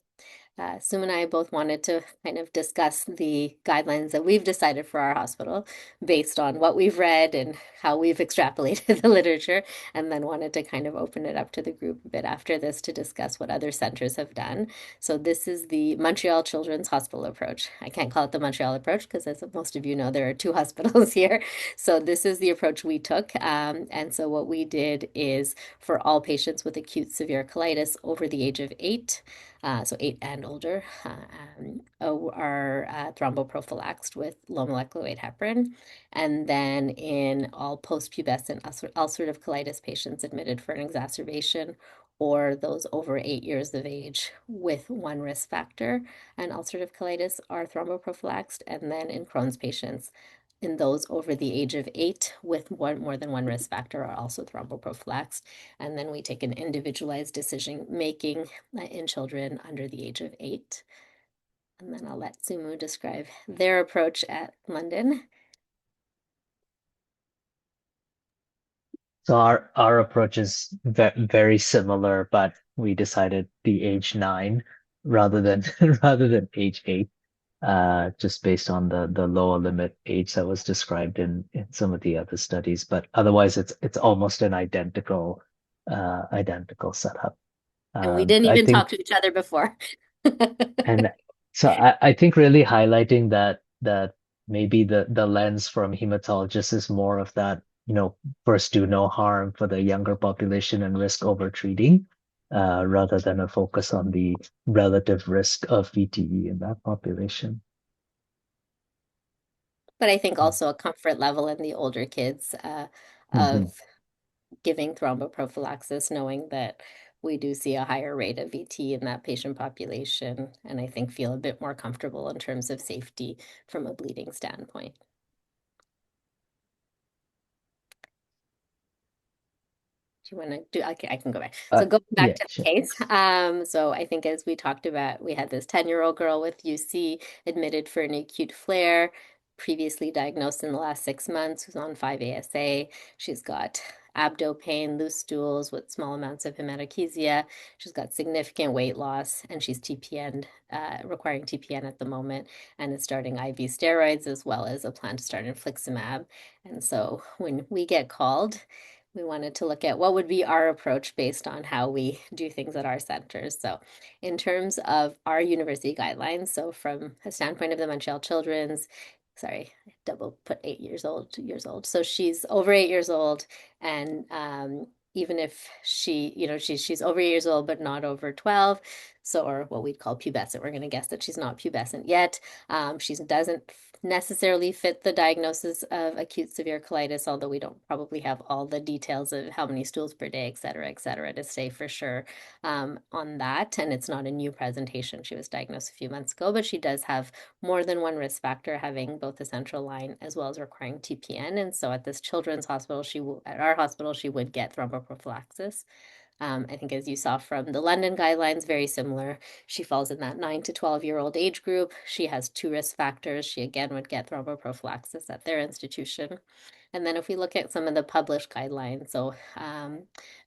Sum and I both wanted to kind of discuss the guidelines that we've decided for our hospital based on what we've read and how we've extrapolated the literature, and then wanted to kind of open it up to the group a bit after this to discuss what other centers have done. So this is the Montreal Children's Hospital approach. I can't call it the Montreal approach because, as most of you know, there are 2 hospitals here. So this is the approach we took. And so what we did is for all patients with acute severe colitis over the age of 8, so 8 and older, are thromboprophylaxed with low molecular weight heparin. And then in all post-pubescent ulcerative colitis patients admitted for an exacerbation, or those over 8 years of age with 1 risk factor and ulcerative colitis are thromboprophylaxed. And then in Crohn's patients, in those over the age of 8 with more than 1 risk factor are also thromboprophylaxed. And then we take an individualized decision making in children under the age of 8. And then I'll let Sumu describe their approach at London. So our approach is very similar, but we decided the age 9 rather than rather than age 8. Just based on the lower limit age that was described in some of the other studies, but otherwise it's almost an identical setup. And we didn't even talk to each other before. And so I think really highlighting that maybe the lens from hematologists is more of that, first do no harm for the younger population and risk over treating, rather than a focus on the relative risk of VTE in that population. But I think also a comfort level in the older kids Hmm. of giving thromboprophylaxis, knowing that we do see a higher rate of VT in that patient population, and I think feel a bit more comfortable in terms of safety from a bleeding standpoint. Do you want to do? Okay, I can go back. So going back Yeah, to the sure. case, so I think as we talked about, we had this 10-year-old girl with UC admitted for an acute flare, previously diagnosed in the last 6 months, who's on 5-ASA. She's got abdo pain, loose stools with small amounts of hematochezia. She's got significant weight loss, and she's TPN, requiring TPN at the moment, and is starting IV steroids as well as a plan to start infliximab. And so when we get called, we wanted to look at what would be our approach based on how we do things at our centers. So, in terms of our university guidelines, so from a standpoint of the Montreal Children's, sorry, I double put 8 years old. So she's over 8 years old, and even if she, she's over 8 years old, but not over 12. So, or what we'd call pubescent. We're going to guess that she's not pubescent yet. She doesn't necessarily fit the diagnosis of acute severe colitis, although we don't probably have all the details of how many stools per day, et cetera, to say for sure on that. And it's not a new presentation. She was diagnosed a few months ago, but she does have more than one risk factor, having both a central line as well as requiring TPN. And so at this children's hospital, at our hospital, she would get thromboprophylaxis. I think as you saw from the London guidelines, very similar. She falls in that 9 to 12-year-old age group. She has two risk factors. She again would get thromboprophylaxis at their institution. And then if we look at some of the published guidelines, so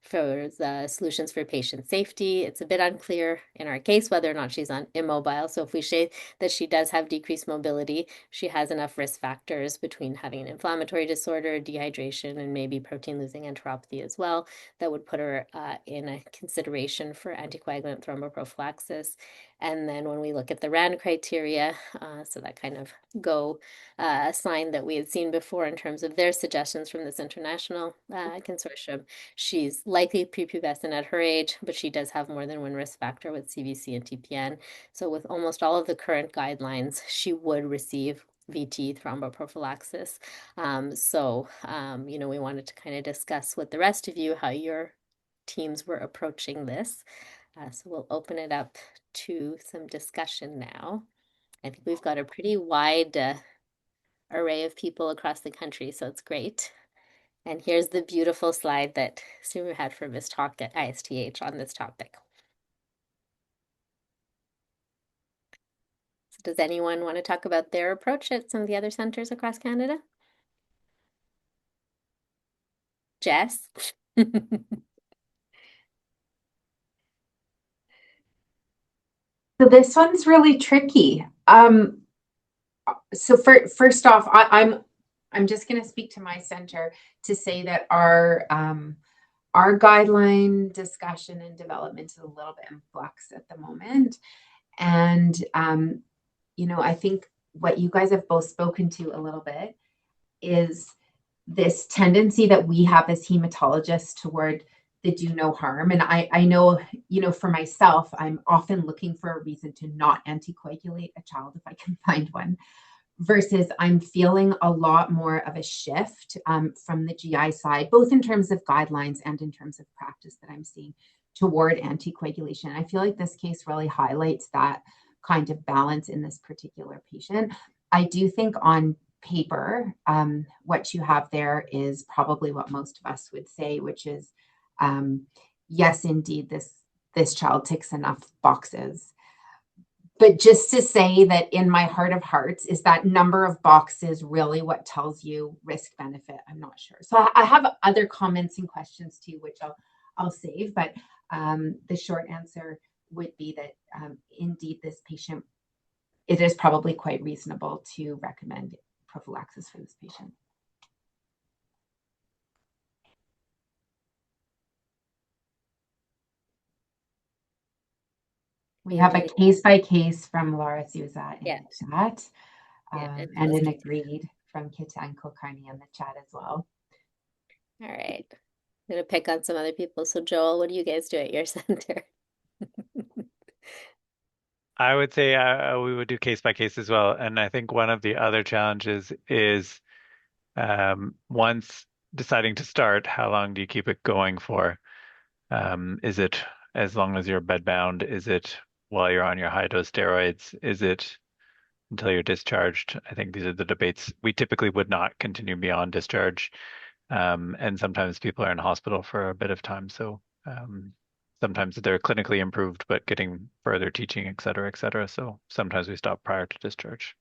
for the solutions for patient safety, it's a bit unclear in our case whether or not she's on immobile. So if we say that she does have decreased mobility, she has enough risk factors between having an inflammatory disorder, dehydration, and maybe protein losing enteropathy as well, that would put her in a consideration for anticoagulant thromboprophylaxis. And then when we look at the RAND criteria, so that kind of go sign that we had seen before in terms of their suggestions from this international consortium. She's likely prepubescent at her age, but she does have more than one risk factor with CVC and TPN. So with almost all of the current guidelines, she would receive VT thromboprophylaxis. We wanted to kind of discuss with the rest of you how your teams were approaching this. So we'll open it up to some discussion now. I think we've got a pretty wide array of people across the country, so it's great. And here's the beautiful slide that Sumitra had from his talk at ISTH on this topic. So does anyone want to talk about their approach at some of the other centers across Canada? Jess? So this one's really tricky. So first off, I'm just going to speak to my center to say that our guideline discussion and development is a little bit in flux at the moment, and I think what you guys have both spoken to a little bit is this tendency that we have as hematologists toward the do no harm. And I know, for myself, I'm often looking for a reason to not anticoagulate a child if I can find one, versus I'm feeling a lot more of a shift from the GI side, both in terms of guidelines and in terms of practice that I'm seeing toward anticoagulation. I feel like this case really highlights that kind of balance in this particular patient. I do think on paper, what you have there is probably what most of us would say, which is, yes, indeed, this child ticks enough boxes. But just to say that in my heart of hearts, is that number of boxes really what tells you risk benefit? I'm not sure. So I have other comments and questions too, which I'll save. But the short answer would be that indeed this patient, it is probably quite reasonable to recommend prophylaxis for this patient. We have a case by case from Laura Souza in the chat, and an agreed from Kitan Kulkarni in the chat as well. All right. I'm going to pick on some other people. So Joel, what do you guys do at your center? I would say we would do case by case as well. And I think one of the other challenges is once deciding to start, how long do you keep it going for? Is it as long as you're bedbound? Is it while you're on your high dose steroids? Is it until you're discharged? I think these are the debates. We typically would not continue beyond discharge. And sometimes people are in hospital for a bit of time. So sometimes they're clinically improved, but getting further teaching, et cetera, et cetera. So sometimes we stop prior to discharge.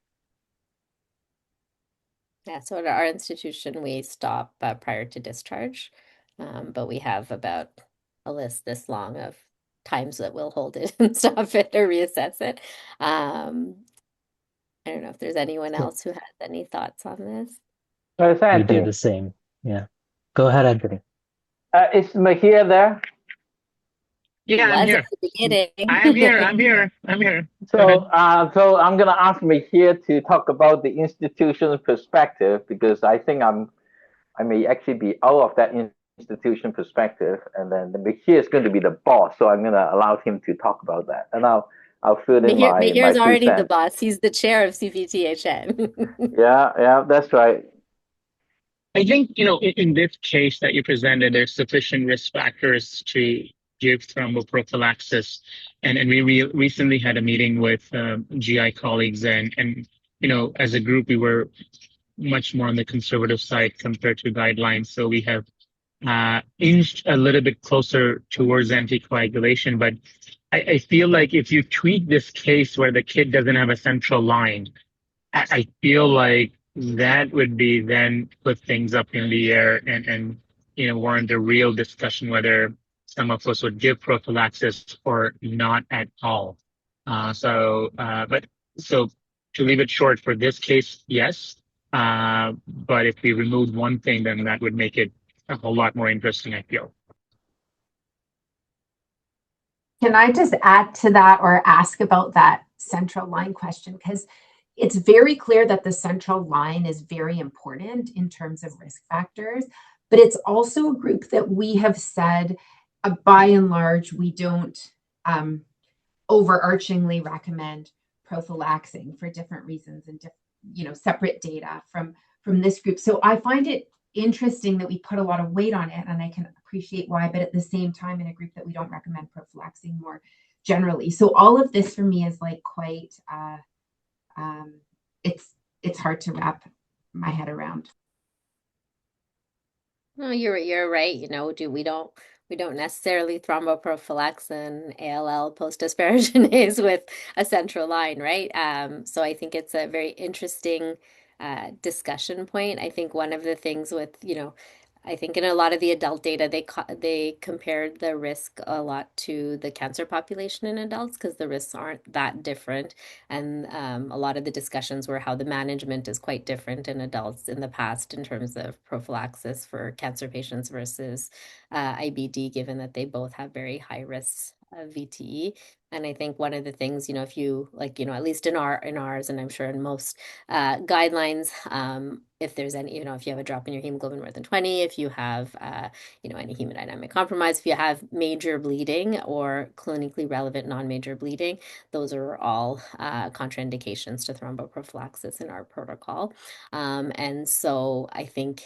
Yeah, so at our institution, we stop prior to discharge, but we have about a list this long of times that we'll hold it and stop it or reassess it. I don't know if there's anyone So else who has any thoughts on this. It's we do Anthony. the same. Yeah. Go ahead, Anthony. Is Mahir there? He Yeah, I'm was at here. the beginning. I'm here. I'm here. I'm here. Go So, ahead. so I'm gonna ask Mahir to talk about the institution's perspective because I think I may actually be out of that institution perspective, and then Mahir is going to be the boss, so I'm gonna allow him to talk about that, and I'll fill in my Mahir's two already the cents. boss. He's the chair of CPTHN. Yeah, that's right. I think, in this case that you presented, there's sufficient risk factors to give thromboprophylaxis. And we recently had a meeting with GI colleagues, and as a group, we were much more on the conservative side compared to guidelines. So we have inched a little bit closer towards anticoagulation. But I feel like if you tweak this case where the kid doesn't have a central line, I feel like that would be then put things up in the air and warrant a real discussion whether some of us would give prophylaxis or not at all. But to leave it short for this case, yes. But if we removed one thing, then that would make it a whole lot more interesting, I feel. Can I just add to that or ask about that central line question? Because it's very clear that the central line is very important in terms of risk factors, but it's also a group that we have said, by and large, we don't overarchingly recommend prophylaxing for different reasons and separate data from this group. So I find it interesting that we put a lot of weight on it, and I can appreciate why, but at the same time in a group that we don't recommend prophylaxing more generally. So all of this for me is like quite it's hard to wrap my head around. No, you're right. We don't necessarily thromboprophylax and ALL post-asparaginase with a central line, right? So I think it's a very interesting discussion point. I think one of the things with, I think in a lot of the adult data, they compared the risk a lot to the cancer population in adults because the risks aren't that different. And a lot of the discussions were how the management is quite different in adults in the past in terms of prophylaxis for cancer patients versus IBD, given that they both have very high risks of VTE. And I think one of the things, if you at least in ours, and I'm sure in most guidelines, if there's any, if you have a drop in your hemoglobin more than 20, if you have, any hemodynamic compromise, if you have major bleeding or clinically relevant non-major bleeding, those are all contraindications to thromboprophylaxis in our protocol. And so I think,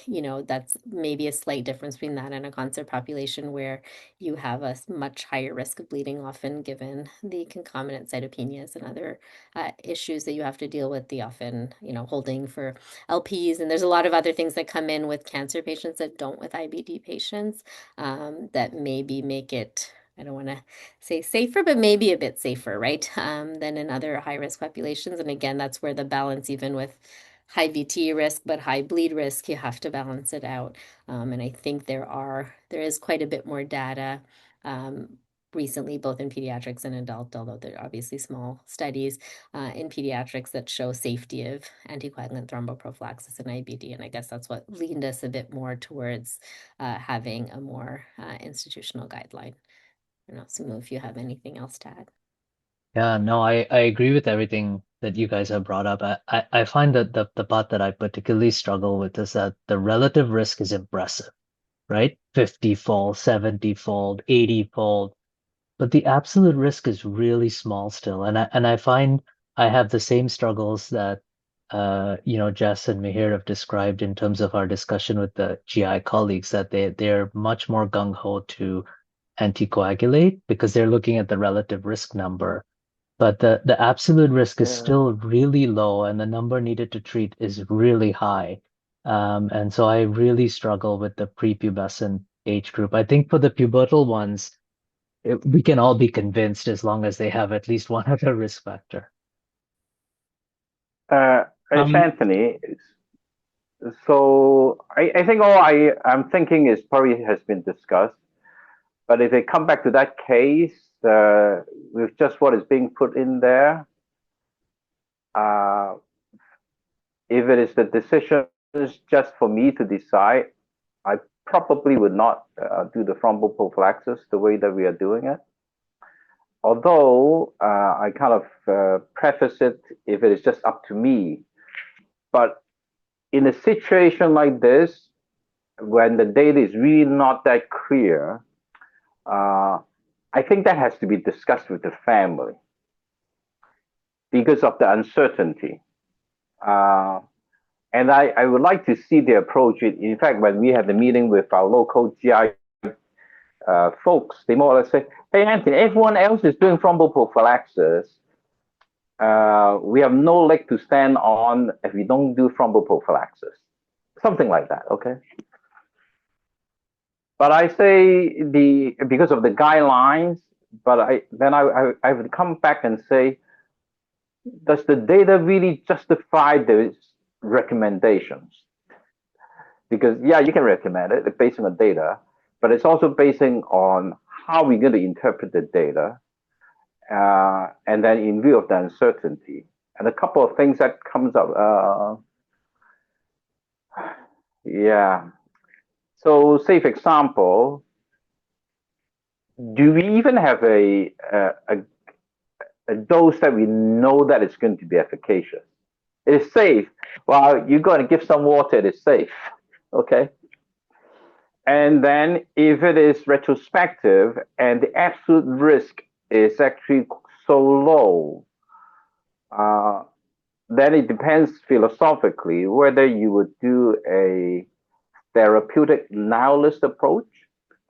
that's maybe a slight difference between that and a cancer population where you have a much higher risk of bleeding, often given the concomitant cytopenias and other issues that you have to deal with, the often, holding for LPs. And there's a lot of other things that come in with cancer patients that don't with IBD patients that maybe make it, I don't want to say safer, but maybe a bit safer, right, than in other high-risk populations. And again, that's where the balance, even with high VT risk, but high bleed risk, you have to balance it out. And I think there is quite a bit more data recently, both in pediatrics and adult, although they're obviously small studies in pediatrics that show safety of anticoagulant thromboprophylaxis in IBD. And I guess that's what leaned us a bit more towards having a more institutional guideline. I don't know, Sumo, if you have anything else to add. Yeah, no, I agree with everything that you guys have brought up. I find that the part that I particularly struggle with is that the relative risk is impressive, right? 50-fold, 70-fold, 80-fold. but the absolute risk is really small still. And I find I have the same struggles that Jess and Mihir have described in terms of our discussion with the GI colleagues, that they're much more gung-ho to anticoagulate because they're looking at the relative risk number. But the absolute risk is still really low, and the number needed to treat is really high. And so I really struggle with the prepubescent age group. I think for the pubertal ones, we can all be convinced as long as they have at least one other risk factor. It's Anthony. So I think all I'm thinking is probably has been discussed. But if they come back to that case with just what is being put in there, if it is the decision just for me to decide, I probably would not do the thromboprophylaxis the way that we are doing it. Although I kind of preface it if it is just up to me. But in a situation like this, when the data is really not that clear, I think that has to be discussed with the family because of the uncertainty. And I would like to see the approach. In fact, when we had the meeting with our local GI folks, they more or less say, hey, Anthony, everyone else is doing thromboprophylaxis. We have no leg to stand on if we don't do thromboprophylaxis. Something like that, okay? But I say because of the guidelines, but I would come back and say, does the data really justify the recommendations? Because yeah, you can recommend it based on the data, but it's also basing on how we're going to interpret the data, and then in view of the uncertainty. And a couple of things that comes up, yeah. So say, for example, do we even have a dose that we know that it's going to be efficacious? It is safe. Well, you're going to give some water, it is safe, okay? And then if it is retrospective and the absolute risk is actually so low, then it depends philosophically whether you would do a therapeutic nihilist approach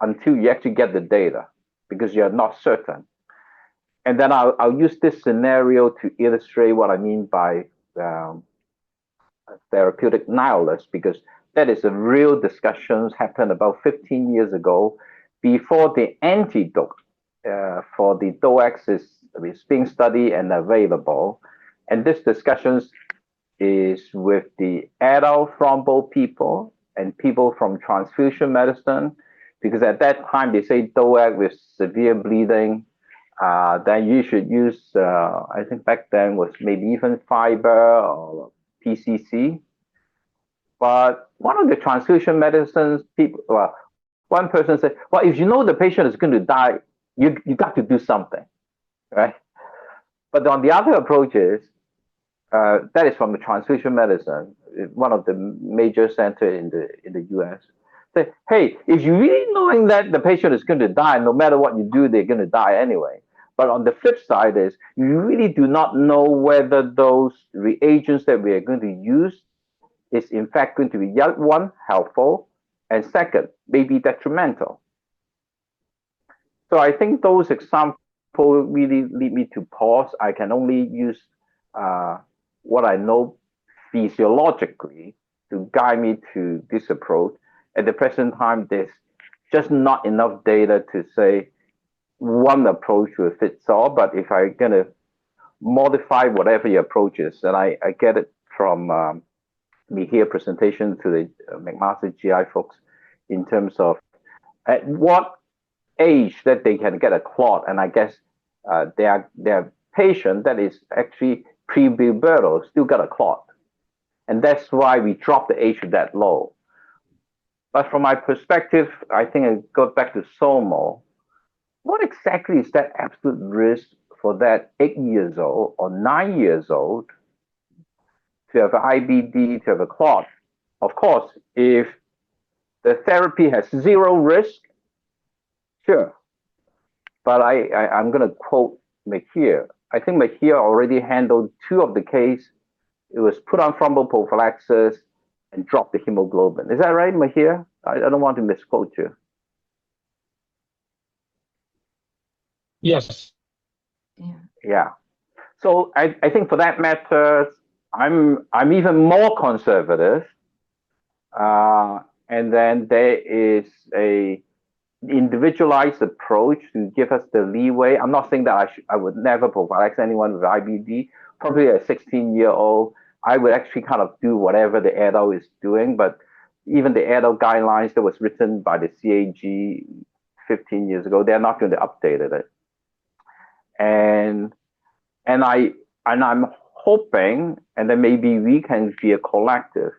until you actually get the data, because you're not certain. And then I'll use this scenario to illustrate what I mean by therapeutic nihilist, because that is a real discussions happened about 15 years ago, before the antidote for the DOAX is being studied and available. And this discussions is with the adult thrombo people and people from transfusion medicine, because at that time they say DOAC with severe bleeding, then you should use, I think back then was maybe even fiber or PCC. But one of the transfusion medicines people, well, one person said, well, if you know the patient is going to die, you got to do something, right? But on the other approaches, that is from the transfusion medicine, one of the major centers in the US. Say, hey, if you really knowing that the patient is going to die, no matter what you do, they're going to die anyway. But on the flip side is, you really do not know whether those reagents that we are going to use is in fact going to be, one, helpful, and second, maybe detrimental. So I think those examples really lead me to pause. I can only use what I know physiologically to guide me to this approach. At the present time, there's just not enough data to say one approach will fit all. But if I'm going to modify whatever your approach is, and I get it from Mihir presentation to the McMaster GI folks in terms of at what age that they can get a clot. And I guess their patient that is actually pre-pubertal still got a clot. And that's why we drop the age that low. But from my perspective, I think it goes back to SOMO. What exactly is that absolute risk for that 8 years old or 9 years old to have an IBD, to have a clot? Of course, if the therapy has zero risk, sure. but I'm going to quote McGill. I think McGill already handled 2 of the case. It was put on thromboprophylaxis and dropped the hemoglobin. Is that right, McGill? I don't want to misquote you. Yes. Yeah. So I think for that matter, I'm even more conservative. And then there is a individualized approach to give us the leeway. I'm not saying that I would never prophylax anyone with IBD. Probably a 16-year-old, I would actually kind of do whatever the adult is doing. But even the adult guidelines that was written by the CAG 15 years ago, they're not going to update it. And I'm hoping, and then maybe we can be a collective,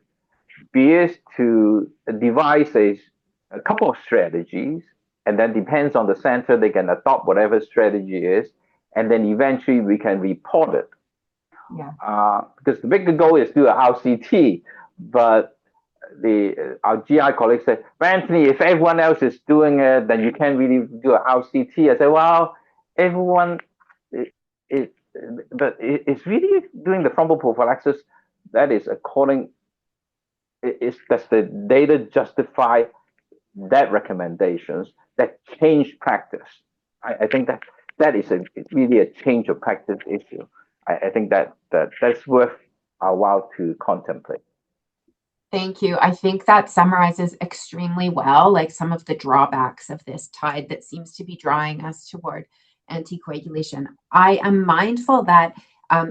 be it to devise a couple of strategies, and then depends on the center, they can adopt whatever strategy is, and then eventually we can report it. Because the bigger goal is to do a house CT, but our GI colleagues say, well, Anthony, if everyone else is doing it, then you can't really do a house CT. I say, well, everyone, but it's really doing the thromboprophylaxis that is does the data justify that recommendations that change practice? I think that is really a change of practice issue. I think that's worth our while to contemplate. Thank you. I think that summarizes extremely well, like some of the drawbacks of this tide that seems to be drawing us toward anticoagulation. I am mindful that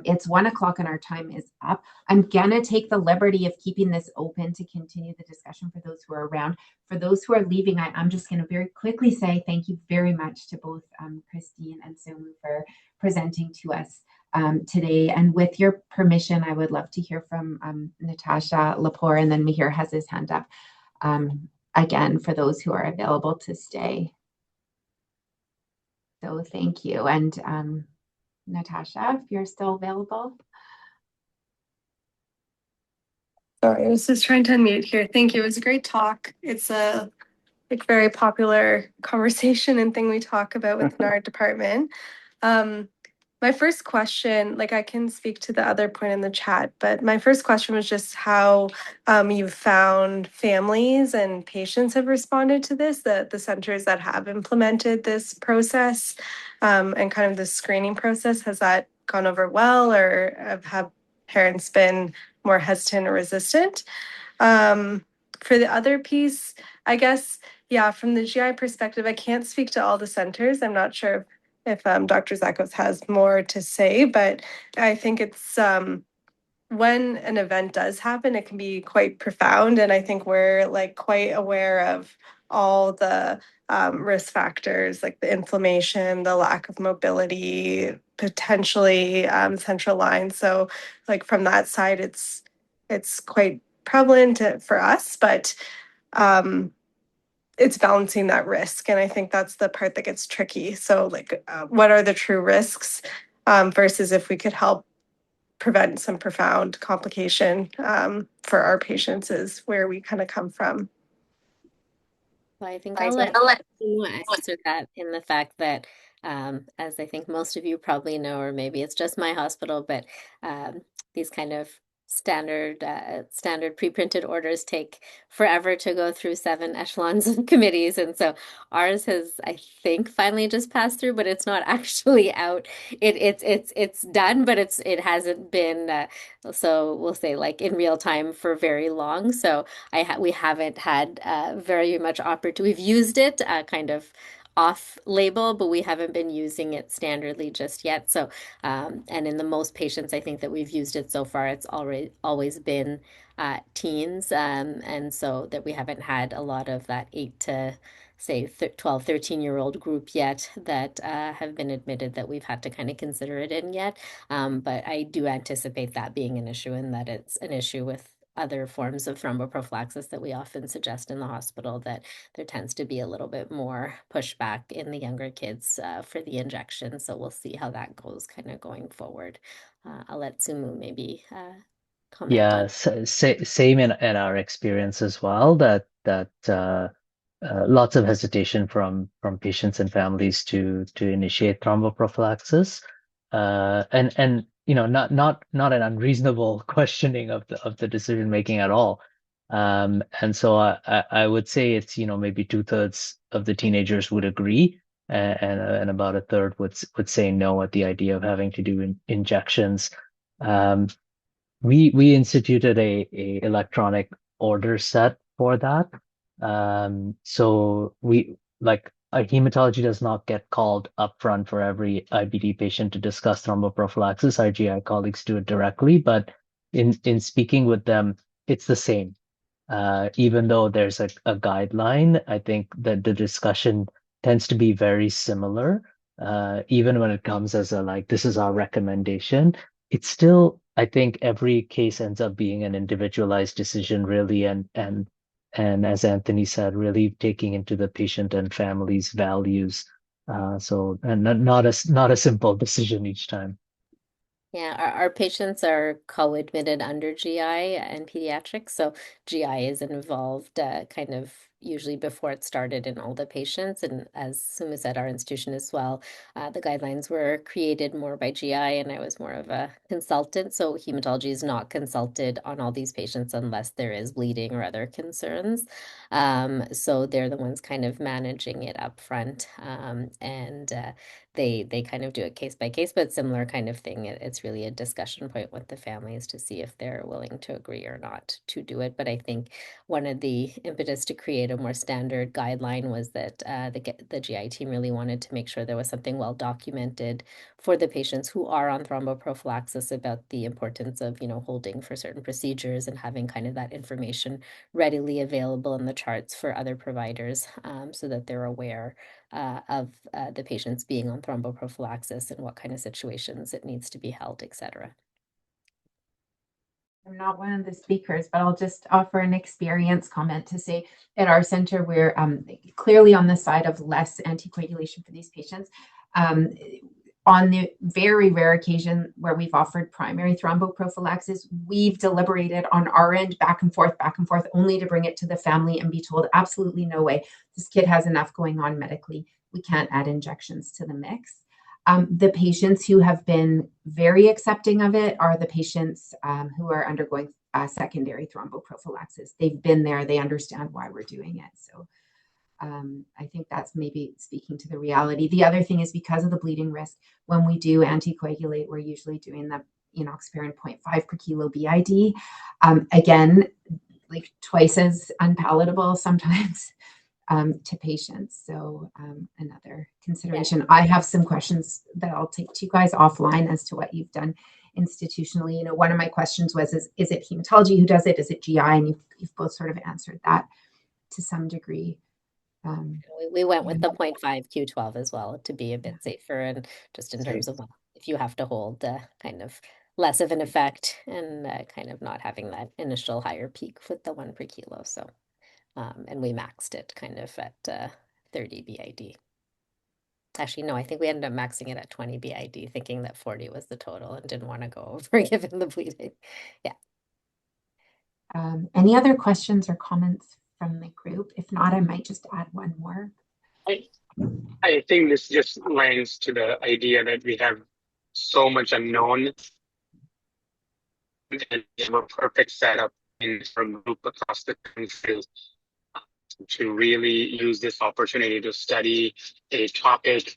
it's 1 o'clock and our time is up. I'm gonna take the liberty of keeping this open to continue the discussion for those who are around. For those who are leaving, I'm just gonna very quickly say thank you very much to both Christine and Soumitra for presenting to us today. And with your permission, I would love to hear from Natasha Lepore, and then Mihir has his hand up again for those who are available to stay. So thank you. And Natasha, if you're still available. Sorry, I was just trying to unmute here. Thank you. It was a great talk. It's a very popular conversation and thing we talk about within our department. My first question, I can speak to the other point in the chat, but my first question was just how you've found families and patients have responded to this, the centers that have implemented this process and kind of the screening process. Has that gone over well, or have parents been more hesitant or resistant? For the other piece, I guess, yeah, from the GI perspective, I can't speak to all the centers. I'm not sure if Dr. Zakos has more to say, but I think it's when an event does happen, it can be quite profound. And I think we're quite aware of all the risk factors, like the inflammation, the lack of mobility, potentially central lines. So from that side, it's quite prevalent for us, but it's balancing that risk. And I think that's the part that gets tricky. So what are the true risks versus if we could help prevent some profound complication for our patients is where we kind of come from. Well, I think I'll let you answer that in the fact that, as I think most of you probably know, or maybe it's just my hospital, but these kind of standard pre-printed orders take forever to go through 7 echelons of committees, and so ours has, I think, finally just passed through, but it's not actually out. It's done, but it hasn't been so we'll say in real time for very long. So we haven't had very much opportunity. We've used it kind of off label, but we haven't been using it standardly just yet. So, and in the most patients, I think that we've used it so far, it's always been teens. And so that we haven't had a lot of that 8 to say 12, 13-year-old group yet that have been admitted that we've had to kind of consider it in yet. But I do anticipate that being an issue, and that it's an issue with other forms of thromboprophylaxis that we often suggest in the hospital, that there tends to be a little bit more pushback in the younger kids for the injection. So we'll see how that goes kind of going forward. I'll let Sumu maybe comment. Yeah, same in our experience as well, that lots of hesitation from patients and families to initiate thromboprophylaxis, and not an unreasonable questioning of the decision making at all. And so I would say it's maybe 2/3 of the teenagers would agree, and about a third would say no at the idea of having to do injections. We instituted a electronic order set for that. So our hematology does not get called upfront for every IBD patient to discuss thromboprophylaxis. Our GI colleagues do it directly, but in speaking with them, it's the same. Even though there's a guideline, I think that the discussion tends to be very similar. Even when it comes as this is our recommendation, it's still, I think every case ends up being an individualized decision, really, and as Anthony said, really taking into the patient and family's values. And not a simple decision each time. Yeah, our patients are co-admitted under GI and pediatrics, so GI is involved kind of usually before it started in all the patients. And as Suma said, our institution as well, the guidelines were created more by GI, and I was more of a consultant. So hematology is not consulted on all these patients unless there is bleeding or other concerns. So they're the ones kind of managing it up front, and they kind of do it case by case, but similar kind of thing. It's really a discussion point with the families to see if they're willing to agree or not to do it. But I think one of the impetus to create a more standard guideline was that the GI team really wanted to make sure there was something well documented for the patients who are on thromboprophylaxis about the importance of, holding for certain procedures and having kind of that information readily available in the charts for other providers, so that they're aware of the patients being on thromboprophylaxis and what kind of situations it needs to be held, etc. I'm not one of the speakers, but I'll just offer an experience comment to say at our center, we're clearly on the side of less anticoagulation for these patients. On the very rare occasion where we've offered primary thromboprophylaxis, we've deliberated on our end back and forth, only to bring it to the family and be told, absolutely no way. This kid has enough going on medically. We can't add injections to the mix. The patients who have been very accepting of it are the patients who are undergoing secondary thromboprophylaxis. They've been there. They understand why we're doing it. So I think that's maybe speaking to the reality. The other thing is because of the bleeding risk, when we do anticoagulate, we're usually doing the enoxaparin 0.5 per kilo BID. Again, like twice as unpalatable sometimes to patients. So another consideration. Yeah. I have some questions that I'll take to you guys offline as to what you've done institutionally. One of my questions was, is it hematology who does it? Is it GI? And you've both sort of answered that to some degree. We went with the 0.5 Q12 as well to be a bit safer, and just in terms of if you have to hold kind of less of an effect and kind of not having that initial higher peak with the 1 per kilo. So, and we maxed it kind of at 30 BID. Actually, no, I think we ended up maxing it at 20 BID, thinking that 40 was the total and didn't want to go over given the bleeding. Yeah. Any other questions or comments from the group? If not, I might just add one more. I think this just lends to the idea that we have so much unknown and we have a perfect setup from group across the country to really use this opportunity to study a topic,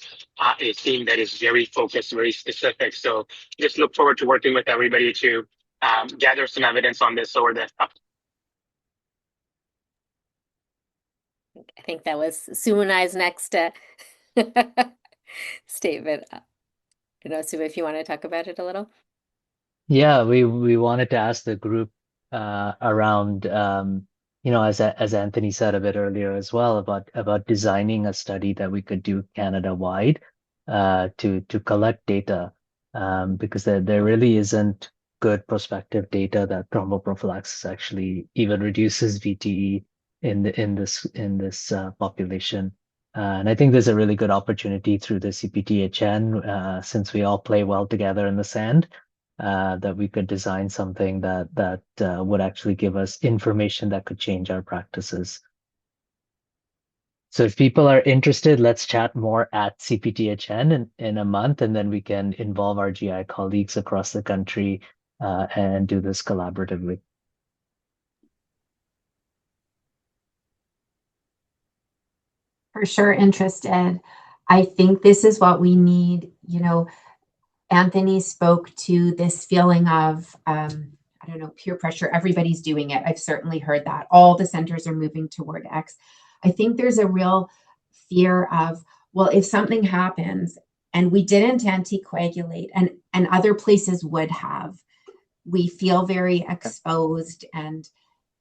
a theme that is very focused, very specific. So just look forward to working with everybody to gather some evidence on this over the I think that was Sue and I's next statement. I don't know, Sue, if you want to talk about it a little. Yeah, we wanted to ask the group around as Anthony said a bit earlier as well about designing a study that we could do Canada-wide to collect data, because there really isn't good prospective data that thromboprophylaxis actually even reduces VTE in this population. And I think there's a really good opportunity through the CPTHN, since we all play well together in the sand, that we could design something that would actually give us information that could change our practices. So if people are interested, let's chat more at CPTHN in a month, and then we can involve our GI colleagues across the country and do this collaboratively. For sure interested. I think this is what we need. You know, Anthony spoke to this feeling of, I don't know, peer pressure. Everybody's doing it. I've certainly heard that. All the centers are moving toward X. I think there's a real fear of, well, if something happens and we didn't anticoagulate and other places would have, we feel very exposed. And,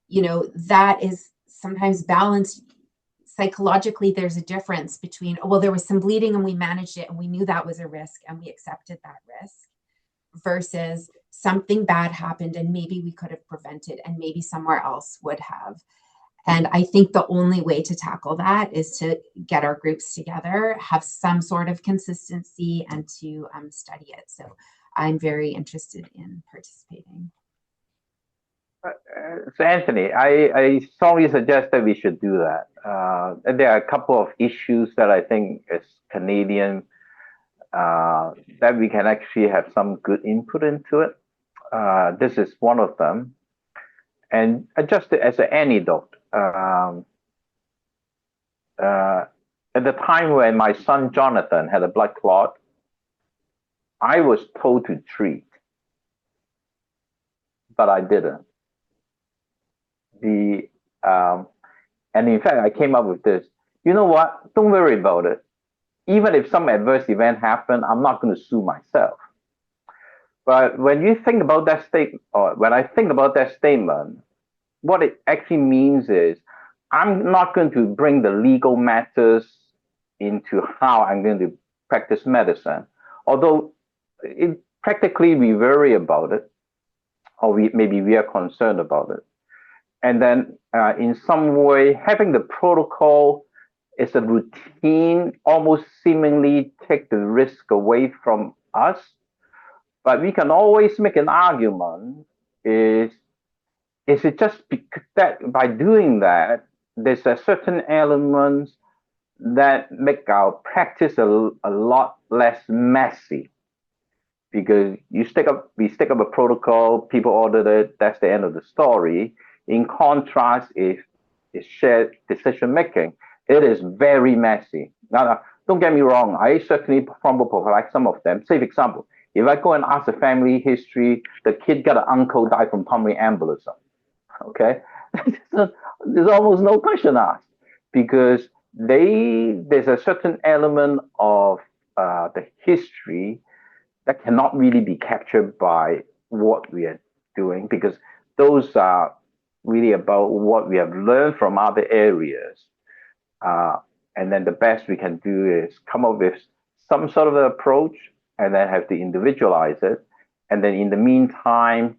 you know, that is sometimes balanced. Psychologically, there's a difference between, well, there was some bleeding and we managed it and we knew that was a risk and we accepted that risk, versus something bad happened and maybe we could have prevented and maybe somewhere else would have. And I think the only way to tackle that is to get our groups together, have some sort of consistency, and to study it. So I'm very interested in participating. So Anthony, I strongly suggest that we should do that. There are a couple of issues that I think as Canadian that we can actually have some good input into it. This is one of them. And just as an anecdote, at the time when my son Jonathan had a blood clot, I was told to treat, but I didn't. And in fact, I came up with this. You know what? Don't worry about it. Even if some adverse event happened, I'm not going to sue myself. But when you think about that statement, or when I think about that statement, what it actually means is I'm not going to bring the legal matters into how I'm going to practice medicine. Although practically we worry about it, or maybe we are concerned about it. And then in some way, having the protocol is a routine, almost seemingly take the risk away from us. But we can always make an argument, is it just that by doing that, there's a certain elements that make our practice a lot less messy. Because we stick up a protocol, people ordered it, that's the end of the story. In contrast, if it's shared decision making, it is very messy. Now, don't get me wrong, I certainly thromboprophylax some of them. Say, for example, if I go and ask the family history, the kid got an uncle died from pulmonary embolism. Okay, there's almost no question asked, because there's a certain element of the history that cannot really be captured by what we are doing, because those are really about what we have learned from other areas. And then the best we can do is come up with some sort of an approach and then have to individualize it. And then in the meantime,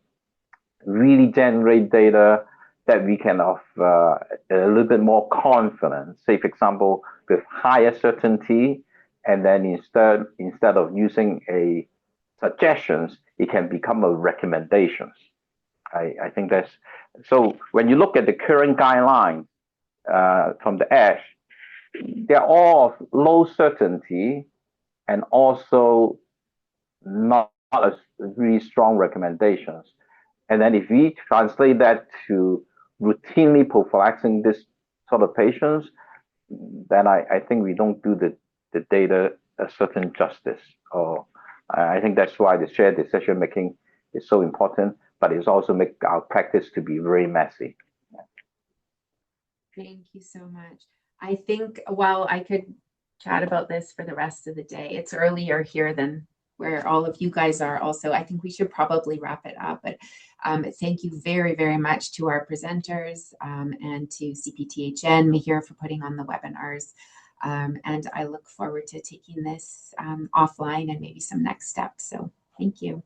really generate data that we can have a little bit more confidence. Say, for example, with higher certainty, and then instead of using a suggestions, it can become a recommendations. I think that's so. When you look at the current guidelines from the ASH, they're all of low certainty and also not as really strong recommendations. And then if we translate that to routinely prophylaxing this sort of patients, then I think we don't do the data a certain justice. Or I think that's why the shared decision making is so important, but it's also make our practice to be very messy. Thank you so much. I think while I could chat about this for the rest of the day, it's earlier here than where all of you guys are also. I think we should probably wrap it up. But thank you very, very much to our presenters and to CPTHN, McGill, for putting on the webinars. And I look forward to taking this offline and maybe some next steps. So thank you.